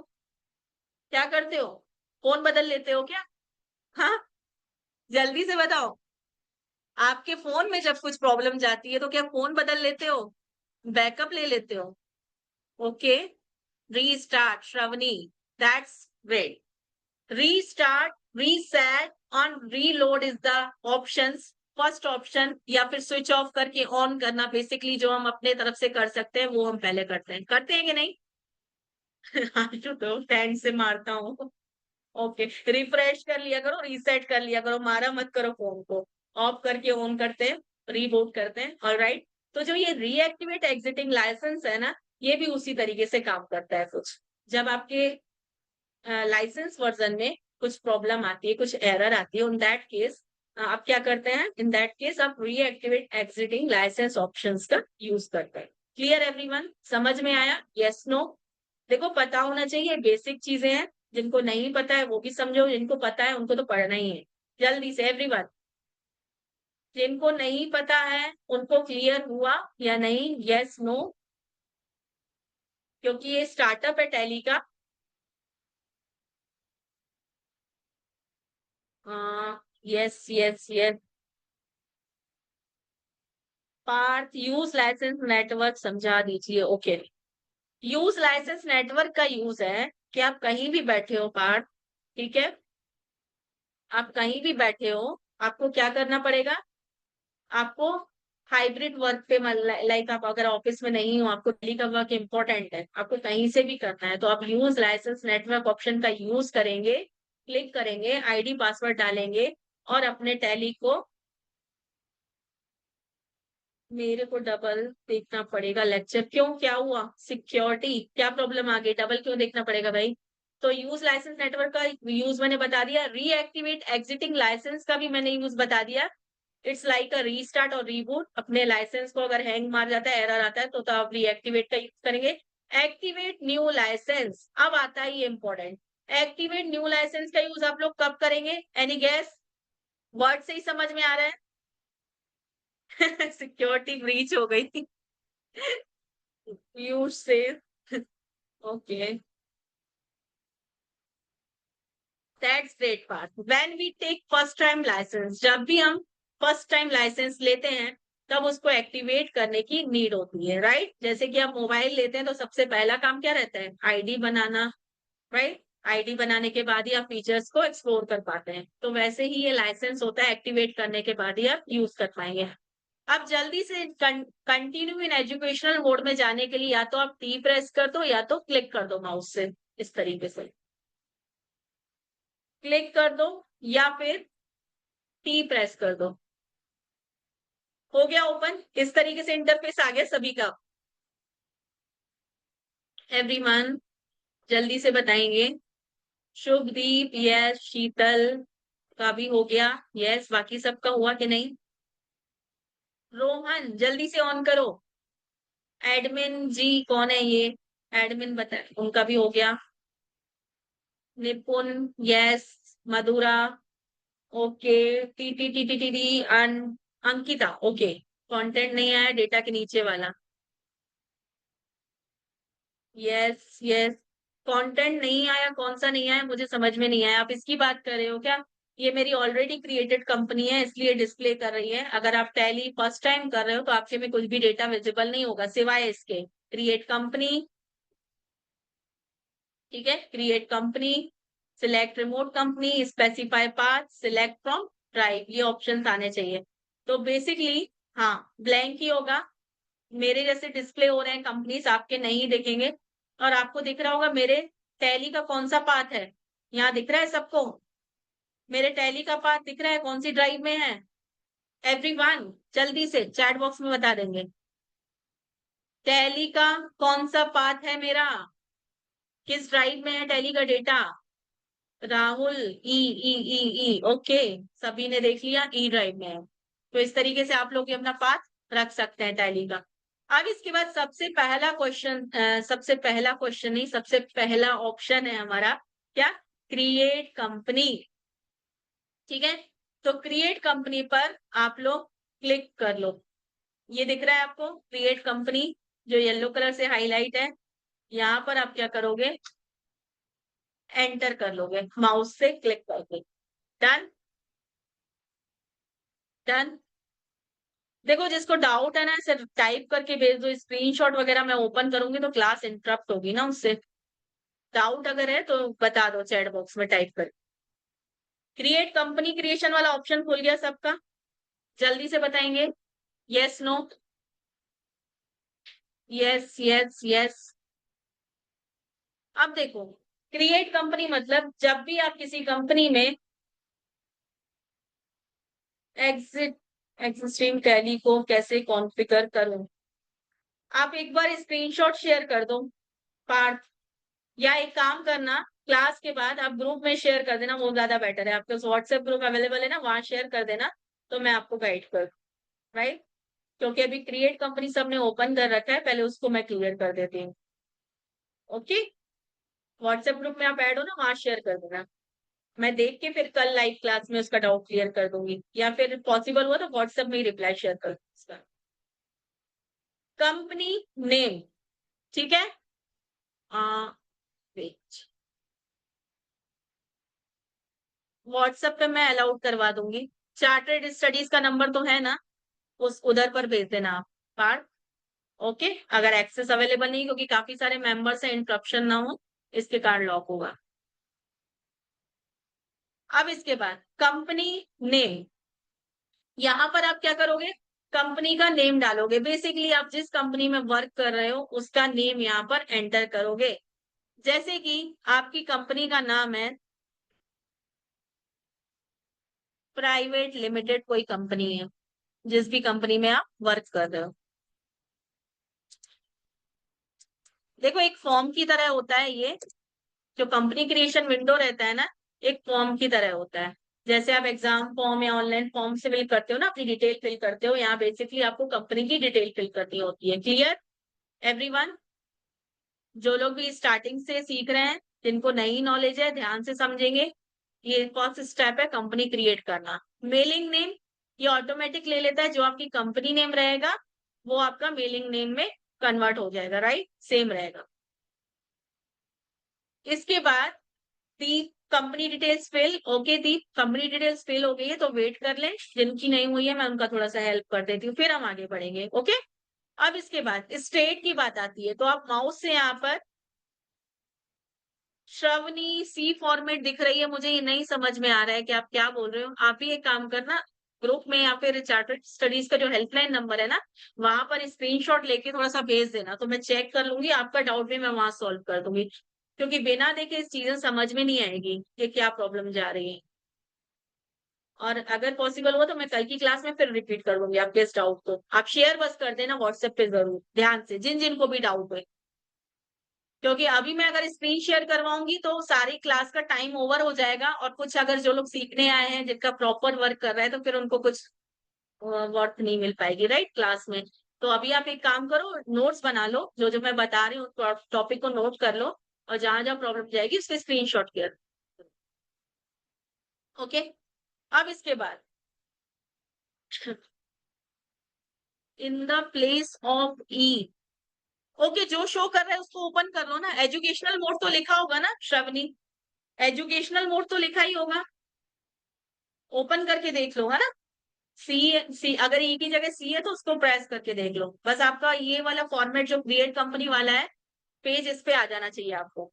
क्या करते हो? फोन बदल लेते हो क्या? हाँ, जल्दी से बताओ। आपके फोन में जब कुछ प्रॉब्लम जाती है तो क्या फोन बदल लेते हो? बैकअप ले लेते हो? Okay, restart Shravani, that's great. Restart, reset और reload is the options. First option या फिर स्विच ऑफ करके ऑन करना, बेसिकली जो हम अपने तरफ से कर सकते हैं वो हम पहले करते हैं कि नहीं? आशु तो टैंक से मारता हूँ। ओके, रिफ्रेश कर लिया करो, रीसेट कर लिया करो, मारा मत करो फोन को। ऑफ करके ऑन करते हैं, रीबूट करते हैं, ऑलराइट। तो जो ये रीएक्टिवेट एग्जिटिंग लाइसेंस है ना, ये भी उसी तरीके से काम करता है कुछ। जब आपके लाइसेंस वर्जन में कुछ प्रॉब्लम आती है, कुछ एरर आती है, इन दैट केस आप क्या करते हैं? इन दैट केस आप रीएक्टिवेट एग्जिटिंग लाइसेंस ऑप्शंस का यूज करते हैं। क्लियर एवरीवन, समझ में आया? Yes no? देखो पता होना चाहिए, बेसिक चीजें हैं, जिनको नहीं पता है वो भी समझो, जिनको पता है उनको तो पढ़ना ही है। जल्दी से एवरीवन, जिनको नहीं पता है उनको क्लियर हुआ या नहीं? Yes no? क्योंकि ये स्टार्टअप है टैली का। Yes yes yes. Parth, use license network समझा दीजिए। ओके, यूज लाइसेंस नेटवर्क का यूज है कि आप कहीं भी बैठे हो पार्थ, ठीक है, आप कहीं भी बैठे हो, आपको क्या करना पड़ेगा? आपको हाइब्रिड वर्क पे, लाइक आप अगर ऑफिस में नहीं हो, आपको डेली का वर्क इंपॉर्टेंट है, आपको कहीं से भी करना है, तो आप यूज लाइसेंस नेटवर्क ऑप्शन का यूज करेंगे, क्लिक करेंगे, आईडी पासवर्ड डालेंगे और अपने टैली को, मेरे को डबल देखना पड़ेगा लेक्चर, क्यों क्या हुआ? सिक्योरिटी क्या प्रॉब्लम आ गई? डबल क्यों देखना पड़ेगा भाई? तो यूज लाइसेंस नेटवर्क का यूज मैंने बता दिया। रीएक्टिवेट एग्जिटिंग लाइसेंस का भी मैंने यूज बता दिया। इट्स लाइक अ रीस्टार्ट और रीबूट। अपने लाइसेंस को अगर हैंग मार जाता है, एरर आता है, तो आप रीएक्टिवेट का यूज करेंगे। एक्टिवेट न्यू लाइसेंस, अब आता है ये इंपॉर्टेंट। एक्टिवेट न्यू लाइसेंस का यूज आप लोग कब करेंगे? Any gas? वर्ड से ही समझ में आ रहा है। सिक्योरिटी ब्रीच हो गई। You say okay, that's great part. When we take first time license, जब भी हम फर्स्ट टाइम लाइसेंस लेते हैं, तब उसको एक्टिवेट करने की नीड होती है, राइट? जैसे कि आप मोबाइल लेते हैं तो सबसे पहला काम क्या रहता है? आईडी बनाना, राइट? आईडी बनाने के बाद ही आप फीचर्स को एक्सप्लोर कर पाते हैं। तो वैसे ही ये लाइसेंस होता है, एक्टिवेट करने के बाद ही आप यूज कर पाएंगे। अब जल्दी से कंटिन्यू इन एजुकेशनल मोड में जाने के लिए या तो आप टी प्रेस कर दो या तो क्लिक कर दो माउस से, इस तरीके से क्लिक कर दो या फिर टी प्रेस कर दो। हो गया ओपन। इस तरीके से इंटरफेस आ गया सभी का। एवरीवन जल्दी से बताएंगे। शुभदीप यस, शीतल का भी हो गया यस, बाकी सबका हुआ कि नहीं? रोहन जल्दी से ऑन करो। एडमिन जी कौन है ये? एडमिन बता, उनका भी हो गया। Nipun yes, Madhura okay, T T T T T T Ankita okay. Content नहीं आया, डेटा के नीचे वाला। यस यस, कंटेंट नहीं आया, कौन सा नहीं आया मुझे समझ में नहीं आया। आप इसकी बात कर रहे हो क्या? ये मेरी ऑलरेडी क्रिएटेड कंपनी है, इसलिए डिस्प्ले कर रही है। अगर आप टैली फर्स्ट टाइम कर रहे हो तो आपके में कुछ भी डेटा विजिबल नहीं होगा सिवाय इसके क्रिएट कंपनी। ठीक है, create company, select remote company, specify path, select from drive, ये ऑप्शंस आने चाहिए। तो बेसिकली हाँ, ब्लैंक ही होगा। मेरे जैसे डिस्प्ले हो रहे हैं कंपनीज, आपके नहीं दिखेंगे। और आपको दिख रहा होगा मेरे टैली का कौन सा पाथ है, यहाँ दिख रहा है सबको? मेरे टैली का पाथ दिख रहा है कौन सी ड्राइव में है? एवरीवन जल्दी से चैट बॉक्स में बता देंगे। टैली का कौन सा पाथ है मेरा? किस ड्राइव में है टैली का डेटा? राहुल ई ई ई ई ओके, सभी ने देख लिया, ई ड्राइव में है। तो इस तरीके से आप लोग अपना पाथ रख सकते हैं टैली का। अब इसके बाद सबसे पहला क्वेश्चन नहीं, सबसे पहला ऑप्शन है हमारा क्या? Create company. ठीक है, तो क्रिएट कंपनी पर आप लोग क्लिक कर लो। ये दिख रहा है आपको क्रिएट कंपनी, जो येलो कलर से हाईलाइट है। यहाँ पर आप क्या करोगे? एंटर कर लोगे माउस से क्लिक करके। Done done. देखो जिसको डाउट है ना, सिर्फ टाइप करके भेज दो। स्क्रीनशॉट वगैरह मैं ओपन करूंगी तो क्लास इंटरप्ट होगी ना उससे। डाउट अगर है तो बता दो चैट बॉक्स में टाइप कर। क्रिएट कंपनी क्रिएशन वाला ऑप्शन खुल गया सबका? जल्दी से बताएंगे yes no. Yes yes yes. अब देखो, क्रिएट कंपनी मतलब जब भी आप किसी कंपनी में एग्जिट एग्जिस्टिंग टैली को कैसे कॉन्फ़िगर करूं, आप एक बार स्क्रीनशॉट शेयर कर दो पार्ट, या एक काम करना, क्लास के बाद आप ग्रुप में शेयर कर देना, वो ज्यादा बेटर है। आपके व्हाट्सएप ग्रुप अवेलेबल है ना, वहां शेयर कर देना, तो मैं आपको गाइड कर, राइट? क्योंकि अभी क्रिएट कंपनी सबने ओपन कर रखा है, पहले उसको मैं क्लियर कर देती हूँ। ओके, व्हाट्सएप ग्रुप में आप ऐड हो ना, वहां शेयर कर देना। मैं देख के फिर कल लाइव क्लास में उसका डाउट क्लियर कर दूंगी, या फिर पॉसिबल हुआ तो व्हाट्सएप में ही रिप्लाई शेयर कर दूंगी। कंपनी नेम, ठीक है, व्हाट्सएप पे मैं अलाउड करवा दूंगी। चार्टर्ड स्टडीज का नंबर तो है ना, उस उधर पर भेज देना आप कार्ड। ओके, अगर एक्सेस अवेलेबल नहीं, क्योंकि काफी सारे मेंबर्स हैं, इंटरप्शन ना हो इसके कारण लॉक होगा। अब इसके बाद कंपनी नेम, यहाँ पर आप क्या करोगे? कंपनी का नेम डालोगे। बेसिकली आप जिस कंपनी में वर्क कर रहे हो उसका नेम यहाँ पर एंटर करोगे। जैसे कि आपकी कंपनी का नाम है प्राइवेट लिमिटेड, कोई कंपनी है जिस भी कंपनी में आप वर्क कर रहे हो। देखो एक फॉर्म की तरह होता है ये, जो कंपनी क्रिएशन विंडो रहता है ना, एक फॉर्म की तरह होता है। जैसे आप एग्जाम फॉर्म या ऑनलाइन फॉर्म से फिल करते हो ना, अपनी डिटेल फिल करते हो, यहाँ बेसिकली आपको कंपनी की डिटेल फिल करनी होती है। Clear everyone? जो लोग भी स्टार्टिंग से सीख रहे हैं, जिनको नई नॉलेज है, ध्यान से समझेंगे। ये फर्स्ट स्टेप है कंपनी क्रिएट करना। मेलिंग नेम ये ऑटोमेटिक ले लेता है, जो आपकी कंपनी नेम रहेगा वो आपका मेलिंग नेम में कन्वर्ट हो जाएगा, राइट, सेम रहेगा। इसके बाद दीप कंपनी डिटेल्स फिल, ओके दीप कंपनी डिटेल्स फिल हो गई है तो वेट कर लें, जिनकी नहीं हुई है मैं उनका थोड़ा सा हेल्प कर देती हूँ, फिर हम आगे बढ़ेंगे। ओके, अब इसके बाद स्टेट की बात आती है, तो आप माउस से यहाँ पर श्रवणी सी फॉर्मेट दिख रही है, मुझे ये नहीं समझ में आ रहा है कि आप क्या बोल रहे हो। आप ही एक काम करना, ग्रुप में या फिर चार्टर्ड स्टडीज का जो हेल्पलाइन नंबर है ना, वहां पर स्क्रीनशॉट लेके थोड़ा सा भेज देना, तो मैं चेक कर लूंगी, आपका डाउट भी मैं वहां सॉल्व कर दूंगी। क्योंकि बिना देखे इस चीजें समझ में नहीं आएगी कि क्या प्रॉब्लम जा रही है। और अगर पॉसिबल हो तो मैं कल की क्लास में फिर रिपीट कर दूंगी आपके इस डाउट को। आप शेयर बस कर देना व्हाट्सएप पे जरूर, ध्यान से, जिन जिनको भी डाउट है। क्योंकि अभी मैं अगर स्क्रीन शेयर करवाऊंगी तो सारी क्लास का टाइम ओवर हो जाएगा, और कुछ अगर जो लोग सीखने आए हैं, जिनका प्रॉपर वर्क कर रहा है, तो फिर उनको कुछ वर्थ नहीं मिल पाएगी, राइट, क्लास में। तो अभी आप एक काम करो, नोट्स बना लो, जो जो मैं बता रही हूँ टॉपिक को नोट कर लो, और जहां जहां प्रॉब्लम जाएगी उसके स्क्रीनशॉट कर। ओके, अब इसके बाद in the place of E, okay, जो शो कर रहा है उसको ओपन कर लो ना। एजुकेशनल मोड तो लिखा होगा ना श्रवणी, एजुकेशनल मोड तो लिखा ही होगा, ओपन करके देख लो, है ना। सी, सी अगर ई की जगह सी है तो उसको प्रेस करके देख लो, बस आपका ये वाला फॉर्मेट जो क्रिएट कंपनी वाला है, पेज इस पे आ जाना चाहिए आपको।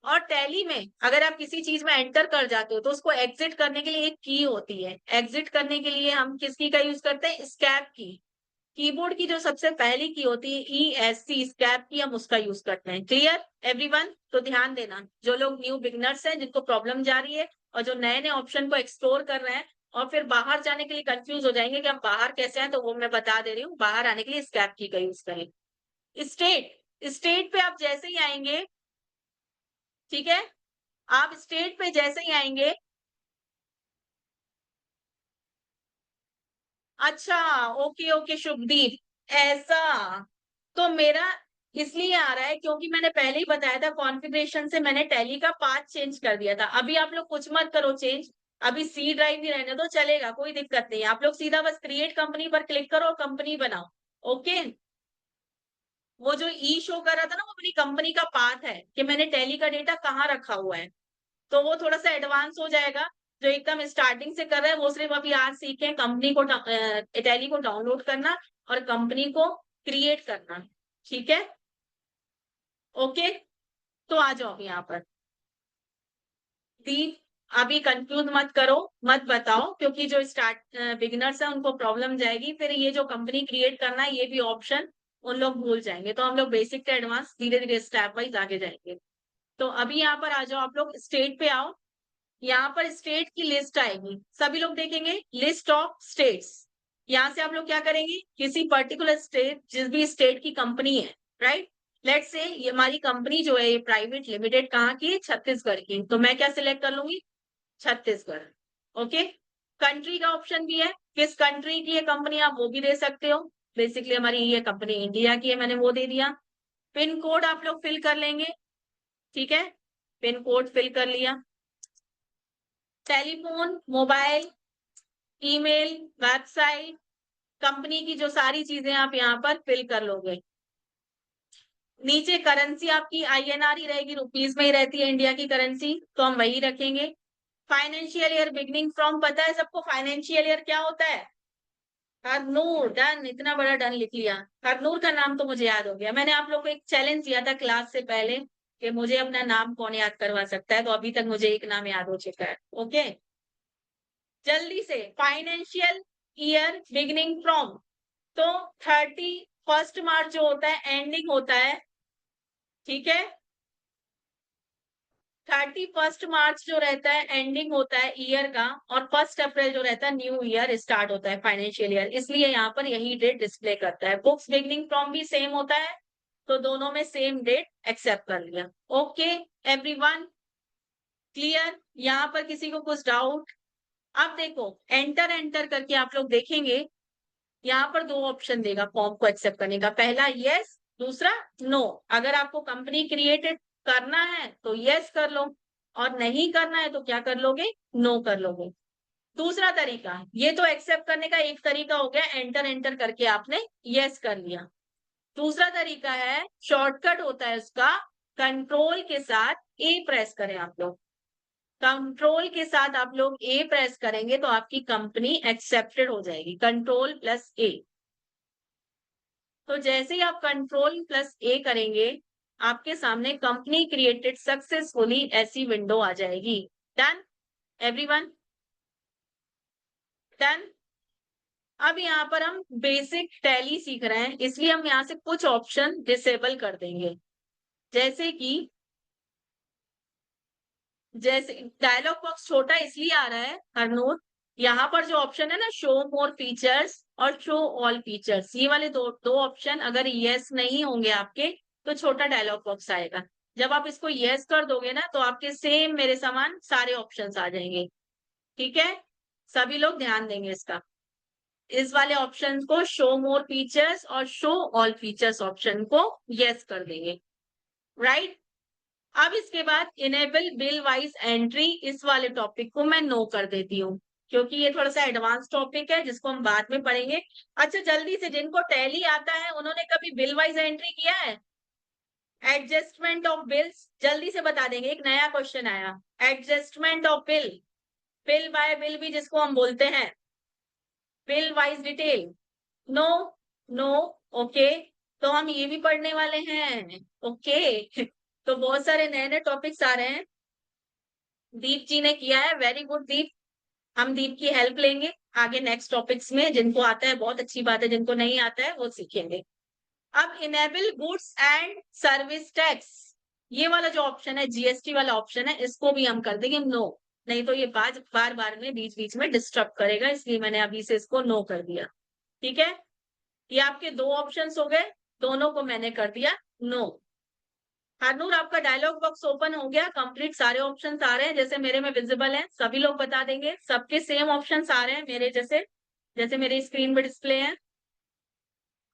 और टैली में अगर आप किसी चीज में एंटर कर जाते हो तो उसको एग्जिट करने के लिए एक की होती है। एग्जिट करने के लिए हम किसकी का यूज करते हैं? स्कैप की। कीबोर्ड की जो सबसे पहली की होती है ESC, स्कैप की, हम उसका यूज करते हैं। Clear everyone? तो ध्यान देना, जो लोग न्यू बिगनर्स हैं, जिनको प्रॉब्लम जा रही है, और जो नए नए ऑप्शन को एक्सप्लोर कर रहे हैं, और फिर बाहर जाने के लिए कंफ्यूज हो जाएंगे कि हम बाहर कैसे हैं, तो वो मैं बता दे रही हूँ, बाहर आने के लिए स्कैप की का यूज करें। स्टेट, स्टेट पे आप जैसे ही आएंगे, ठीक है, आप स्टेट पे जैसे ही आएंगे, अच्छा, ओके ओके शुभदीप, ऐसा। तो मेरा इसलिए आ रहा है क्योंकि मैंने पहले ही बताया था, कॉन्फ़िगरेशन से मैंने टैली का पाथ चेंज कर दिया था। अभी आप लोग कुछ मत करो चेंज, अभी सी ड्राइव ही रहने दो, चलेगा, कोई दिक्कत नहीं। आप लोग सीधा बस क्रिएट कंपनी पर क्लिक करो और कंपनी बनाओ। ओके, वो जो ई शो कर रहा था ना, वो अपनी कंपनी का पाथ है कि मैंने टैली का डेटा कहाँ रखा हुआ है। तो वो थोड़ा सा एडवांस हो जाएगा। जो एकदम स्टार्टिंग से कर रहे हैं वो सिर्फ अभी आज सीखे कंपनी को, टैली को डाउनलोड करना और कंपनी को क्रिएट करना। ठीक है, ओके, तो आ जाओ यहाँ पर। दीप, अभी कंफ्यूज मत करो, मत बताओ, क्योंकि जो स्टार्ट बिगिनर्स है उनको प्रॉब्लम जाएगी, फिर ये जो कंपनी क्रिएट करना है ये भी ऑप्शन उन लोग भूल जाएंगे। तो हम लोग बेसिक से एडवांस धीरे धीरे स्टेप वाइज आगे जाएंगे। तो अभी यहाँ पर आ जाओ, आप लोग स्टेट पे आओ। यहाँ पर स्टेट की लिस्ट आएगी, सभी लोग देखेंगे लिस्ट ऑफ स्टेट्स। यहाँ से आप लोग क्या करेंगे, किसी पर्टिकुलर स्टेट, जिस भी स्टेट की कंपनी है, राइट, लेट से ये हमारी कंपनी जो है ये प्राइवेट लिमिटेड कहाँ की है? छत्तीसगढ़ की। तो मैं क्या सिलेक्ट कर लूंगी? छत्तीसगढ़। ओके, कंट्री का ऑप्शन भी है, किस कंट्री की है कंपनी आप वो भी दे सकते हो। बेसिकली हमारी ये कंपनी इंडिया की है, मैंने वो दे दिया। पिन कोड आप लोग फिल कर लेंगे, ठीक है, पिन कोड फिल कर लिया। Telephone, mobile, email, website, company की जो सारी चीजें आप यहाँ पर फिल कर लोगे। नीचे करेंसी आपकी INR ही रहेगी, रुपीज में ही रहती है इंडिया की करेंसी, तो हम वही रखेंगे। फाइनेंशियल ईयर बिगनिंग फ्रॉम, पता है सबको फाइनेंशियल ईयर क्या होता है? हरनूर, डन, इतना बड़ा डन लिख लिया। हरनूर का नाम तो मुझे याद हो गया, मैंने आप लोग को एक चैलेंज दिया था क्लास से पहले कि मुझे अपना नाम कौन याद करवा सकता है, तो अभी तक मुझे एक नाम याद हो चुका है। ओके, जल्दी से, फाइनेंशियल ईयर बिगिनिंग फ्रॉम, तो 31 मार्च जो होता है एंडिंग होता है, ठीक है, 31 मार्च जो रहता है एंडिंग होता है ईयर का, और 1 अप्रैल जो रहता है न्यू ईयर स्टार्ट होता है, फाइनेंशियल ईयर, इसलिए यहाँ पर यही डेट डिस्प्ले करता है। बुक्स बिगिनिंग फ्रॉम भी सेम होता है, तो दोनों में सेम डेट एक्सेप्ट कर लिया। Okay everyone, clear? यहाँ पर किसी को कुछ डाउट? अब देखो एंटर एंटर करके आप लोग देखेंगे, यहाँ पर दो ऑप्शन देगा फॉर्म को एक्सेप्ट करने का, पहला यस, दूसरा नो। अगर आपको कंपनी क्रिएटेड करना है तो यस कर लो, और नहीं करना है तो क्या कर लोगे, नो कर लोगे। दूसरा तरीका, ये तो एक्सेप्ट करने का एक तरीका हो गया, एंटर एंटर करके आपने यस कर लिया। दूसरा तरीका है, शॉर्टकट होता है उसका, कंट्रोल के साथ ए प्रेस करें आप लोग। कंट्रोल के साथ आप लोग ए प्रेस करेंगे तो आपकी कंपनी एक्सेप्टेड हो जाएगी, कंट्रोल प्लस ए। तो जैसे ही आप कंट्रोल प्लस ए करेंगे, आपके सामने कंपनी क्रिएटेड सक्सेसफुली ऐसी विंडो आ जाएगी। Done everyone, done. अब यहाँ पर हम बेसिक टैली सीख रहे हैं, इसलिए हम यहाँ से कुछ ऑप्शन डिसेबल कर देंगे। जैसे कि जैसे डायलॉग बॉक्स छोटा इसलिए आ रहा है हरनूर, यहाँ पर जो ऑप्शन है ना, शो मोर फीचर्स और शो ऑल फीचर्स, ये वाले दो दो ऑप्शन अगर यस नहीं होंगे आपके तो छोटा डायलॉग बॉक्स आएगा। जब आप इसको यस कर दोगे ना तो आपके सेम मेरे समान सारे ऑप्शंस आ जाएंगे। ठीक है, सभी लोग ध्यान देंगे इसका। इस वाले ऑप्शन को, शो मोर फीचर्स और शो ऑल फीचर्स ऑप्शन को यस कर देंगे, राइट। अब इसके बाद इनेबल बिल वाइज एंट्री, इस वाले टॉपिक को मैं नो कर देती हूँ, क्योंकि ये थोड़ा सा एडवांस टॉपिक है जिसको हम बाद में पढ़ेंगे। अच्छा जल्दी से, जिनको टैली आता है उन्होंने कभी बिल वाइज एंट्री किया है? एडजस्टमेंट ऑफ बिल्स, जल्दी से बता देंगे, एक नया क्वेश्चन आया। Adjustment of bill, bill by bill भी जिसको हम बोलते हैं, bill wise detail, no, no, okay. तो हम ये भी पढ़ने वाले हैं, ओके। तो बहुत सारे नए नए टॉपिक्स आ रहे हैं। दीप जी ने किया है, वेरी गुड दीप। हम दीप की हेल्प लेंगे आगे नेक्स्ट टॉपिक्स में, जिनको आता है बहुत अच्छी बात है, जिनको नहीं आता है वो सीखेंगे। अब enable goods and service tax, ये वाला जो ऑप्शन है, जीएसटी वाला ऑप्शन है, इसको भी हम कर देंगे नो। नहीं तो ये बार बार में बीच बीच में डिस्टर्ब करेगा, इसलिए मैंने अभी से इसको नो कर दिया। ठीक है, ये आपके दो ऑप्शंस हो गए, दोनों को मैंने कर दिया नो। हरनूर आपका डायलॉग बॉक्स ओपन हो गया, कंप्लीट सारे ऑप्शंस आ रहे हैं जैसे मेरे में विजिबल हैं, सभी लोग बता देंगे, सबके सेम ऑप्शंस आ रहे हैं मेरे जैसे, जैसे मेरी स्क्रीन पे डिस्प्ले है।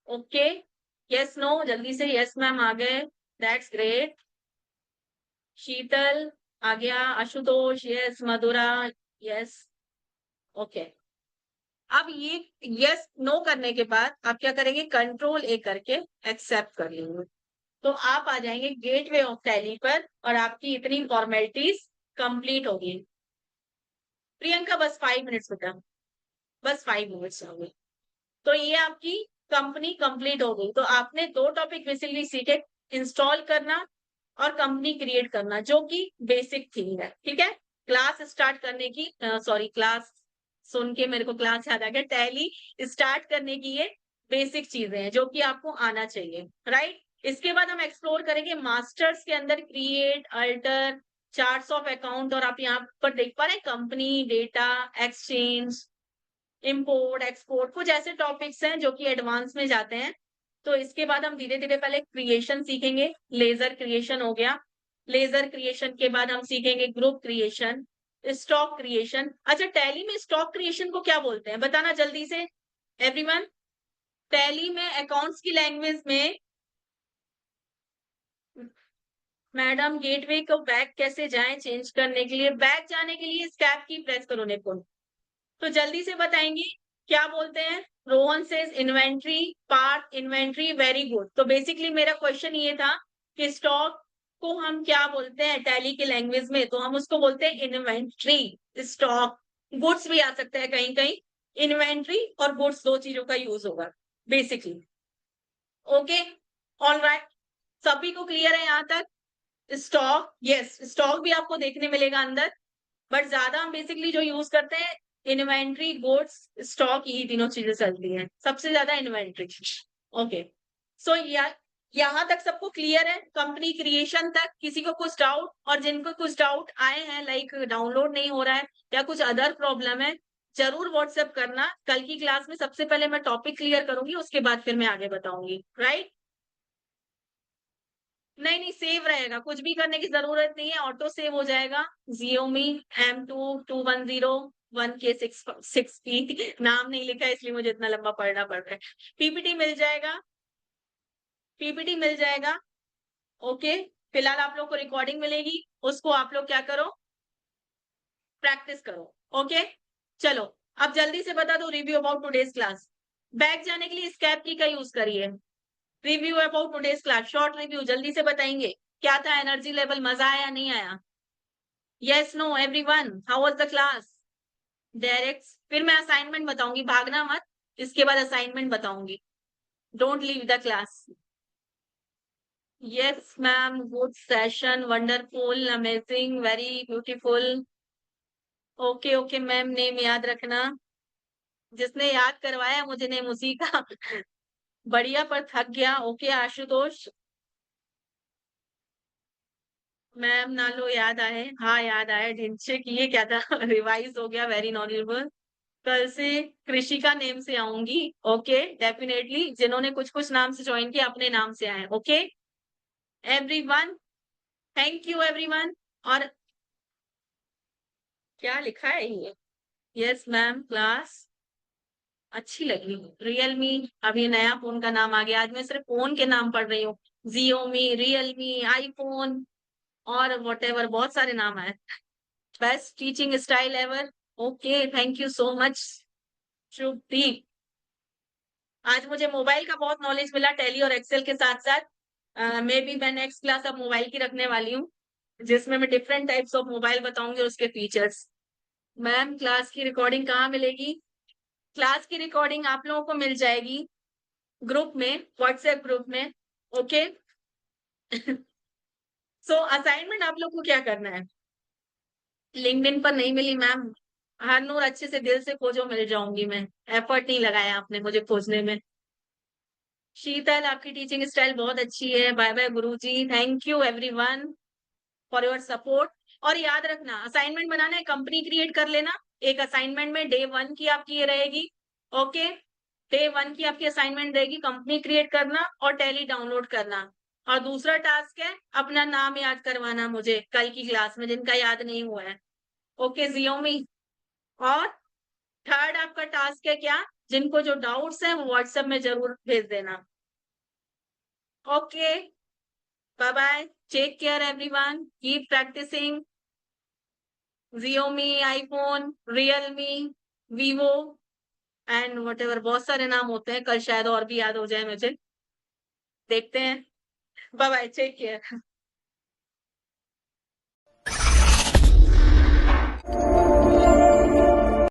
ओके, यस नो, जल्दी से यस मैम आ गए, दैट्स ग्रेट। शीतल आ गया, आशुतोष यस, मधुरा यस, ओके। अब ये यस नो करने के बाद आप क्या करेंगे, कंट्रोल ए करके एक्सेप्ट कर लेंगे, तो आप आ जाएंगे गेटवे ऑफ टैली पर और आपकी इतनी फॉर्मेलिटीज कंप्लीट होगी। प्रियंका बस 5 मिनट्स बेटा, बस 5 मिनट्स होंगे। तो ये आपकी कंपनी कंप्लीट हो गई। तो आपने दो टॉपिक बेसिकली सीखे, इंस्टॉल करना और कंपनी क्रिएट करना, जो कि बेसिक थिंग है। ठीक है, क्लास स्टार्ट करने की, सॉरी क्लास सुन के मेरे को क्लास याद आ गया, टैली स्टार्ट करने की ये बेसिक चीजें हैं जो कि आपको आना चाहिए, राइट। इसके बाद हम एक्सप्लोर करेंगे मास्टर्स के अंदर create, alter, charts of account, और आप यहाँ पर देख पा रहे हैं company, data, exchange, import, export, कुछ ऐसे टॉपिक्स हैं जो कि एडवांस में जाते हैं। तो इसके बाद हम धीरे धीरे पहले क्रिएशन सीखेंगे, लेजर क्रिएशन हो गया, लेजर क्रिएशन के बाद हम सीखेंगे ग्रुप क्रिएशन, स्टॉक क्रिएशन। अच्छा टैली में स्टॉक क्रिएशन को क्या बोलते हैं बताना जल्दी से एवरीवन। टैली में अकाउंट्स की लैंग्वेज में, मैडम गेटवे को बैक कैसे जाएं चेंज करने के लिए? बैक जाने के लिए स्कैप की प्रेस करो निपुण। तो जल्दी से बताएंगी क्या बोलते हैं। Rohan says inventory, part inventory, very good. तो बेसिकली मेरा क्वेश्चन ये था कि स्टॉक को हम क्या बोलते हैं टैली की लैंग्वेज में, तो हम उसको बोलते हैं इन्वेंट्री। स्टॉक, गुड्स भी आ सकता है कहीं कहीं, इन्वेंट्री और गुड्स दो चीजों का यूज होगा बेसिकली। ओके, ऑल राइट, सभी को क्लियर है यहाँ तक? स्टॉक, यस स्टॉक भी आपको देखने मिलेगा अंदर, बट ज्यादा हम बेसिकली जो यूज करते हैं इन्वेंट्री, गुड्स, स्टॉक, यही तीनों चीजें चलती हैं सबसे ज्यादा, इन्वेंट्री। ओके, सो यहाँ तक सबको क्लियर है कंपनी क्रिएशन तक? किसी को कुछ डाउट? और जिनको कुछ डाउट आए हैं लाइक डाउनलोड नहीं हो रहा है या कुछ अदर प्रॉब्लम है, जरूर व्हाट्सएप करना। कल की क्लास में सबसे पहले मैं टॉपिक क्लियर करूंगी, उसके बाद फिर मैं आगे बताऊंगी, राइट। नहीं, नहीं सेव रहेगा, कुछ भी करने की ज़रूरत नहीं है, ऑटो सेव हो जाएगा। Xiaomi M2 106P नाम नहीं लिखा है इसलिए मुझे इतना लंबा पढ़ना पड़ रहा है। पीपीटी मिल जाएगा, पीपीटी मिल जाएगा, ओके। फिलहाल आप लोग को रिकॉर्डिंग मिलेगी, उसको आप लोग क्या करो, प्रैक्टिस करो, ओके। चलो, अब जल्दी से बता दो review about today's class. Back जाने के लिए स्कैप की का यूज़ करिए। Review about today's class, short review जल्दी से बताएँगे। क्या था एनर्जी लेवल, मज़ा आया, नहीं आया? Yes, no, everyone, how was the class? Direct फिर मैं असाइनमेंट बताऊँगी, भागना मत, इसके बाद असाइनमेंट बताऊँगी। Don't leave the class. Yes ma'am, good session, wonderful, amazing, very beautiful. Okay, okay ma'am, name याद रखना। जिसने याद करवाया मुझे नेम उसी का बढ़िया पर थक गया। ओके आशुतोष, मैम नालो याद आए? हाँ, याद आए, ढिंचे की ये क्या था रिवाइज़ हो गया, वेरी नॉलेजेबल। कल से कृषिका नेम से आऊँगी, ओके, डेफिनिटली जिन्होंने कुछ-कुछ नाम से जॉइन किया अपने नाम से आएँ, okay? Everyone, thank you everyone. और क्या लिखा है ये? यस मैम, क्लास अच्छी लगी। रियलमी, अभी नया फ़ोन का नाम आ गया, आज मैं सिर्फ़ फ़ोन के नाम पढ़ रही हूँ। Xiaomi, रियलमी, आईफ़ोन और व्हाटएवर बहुत सारे नाम आए। Best teaching style ever, okay, thank you so much Shubhdeep. आज मुझे मोबाइल का बहुत नॉलेज मिला टैली और एक्सेल के साथ-साथ। मे बी मैं नेक्स्ट क्लास अब मोबाइल की रखने वाली हूँ, जिसमें मैं डिफरेंट टाइप्स ऑफ मोबाइल बताऊँगी और उसके फीचर्स। मैम क्लास की रिकॉर्डिंग कहाँ मिलेगी? क्लास की रिकॉर्डिंग आप लोगों को मिल जाएगी ग्रुप में, व्हाट्सएप ग्रुप में, ओके? सो असाइनमेंट आप लोग को क्या करना है? लिंक्डइन पर नहीं मिली मैम, हरनूर अच्छे से दिल से खोजो मिल जाऊँगी मैं, एफर्ट नहीं लगाया आपने मुझे खोजने में। शीतल, आपकी टीचिंग स्टाइल बहुत अच्छी है। Bye bye guruji, thank you everyone for your support. और याद रखना असाइनमेंट बनाना है, कंपनी क्रिएट कर लेना। एक असाइनमेंट में डे 1 की आपकी ये रहेगी, ओके? डे 1 की आपकी असाइनमेंट रहेगी, कंपनी क्रिएट करना और टैली डाउनलोड करना। और दूसरा टास्क है अपना नाम याद करवाना मुझे कल की क्लास में जिनका याद नहीं हुआ है, ओके Xiaomi। और थर्ड आपका टास्क है क्या? जिनको जो डाउट्स हैं वो व्हाट्सएप में ज़रूर भेज देना। Okay, bye bye, take care everyone, keep practising. Xiaomi, iPhone, Realme, Vivo and whatever बहुत सारे नाम होते हैं, कल शायद और भी याद हो जाए मुझे। देखते हैं। Bye bye, take care.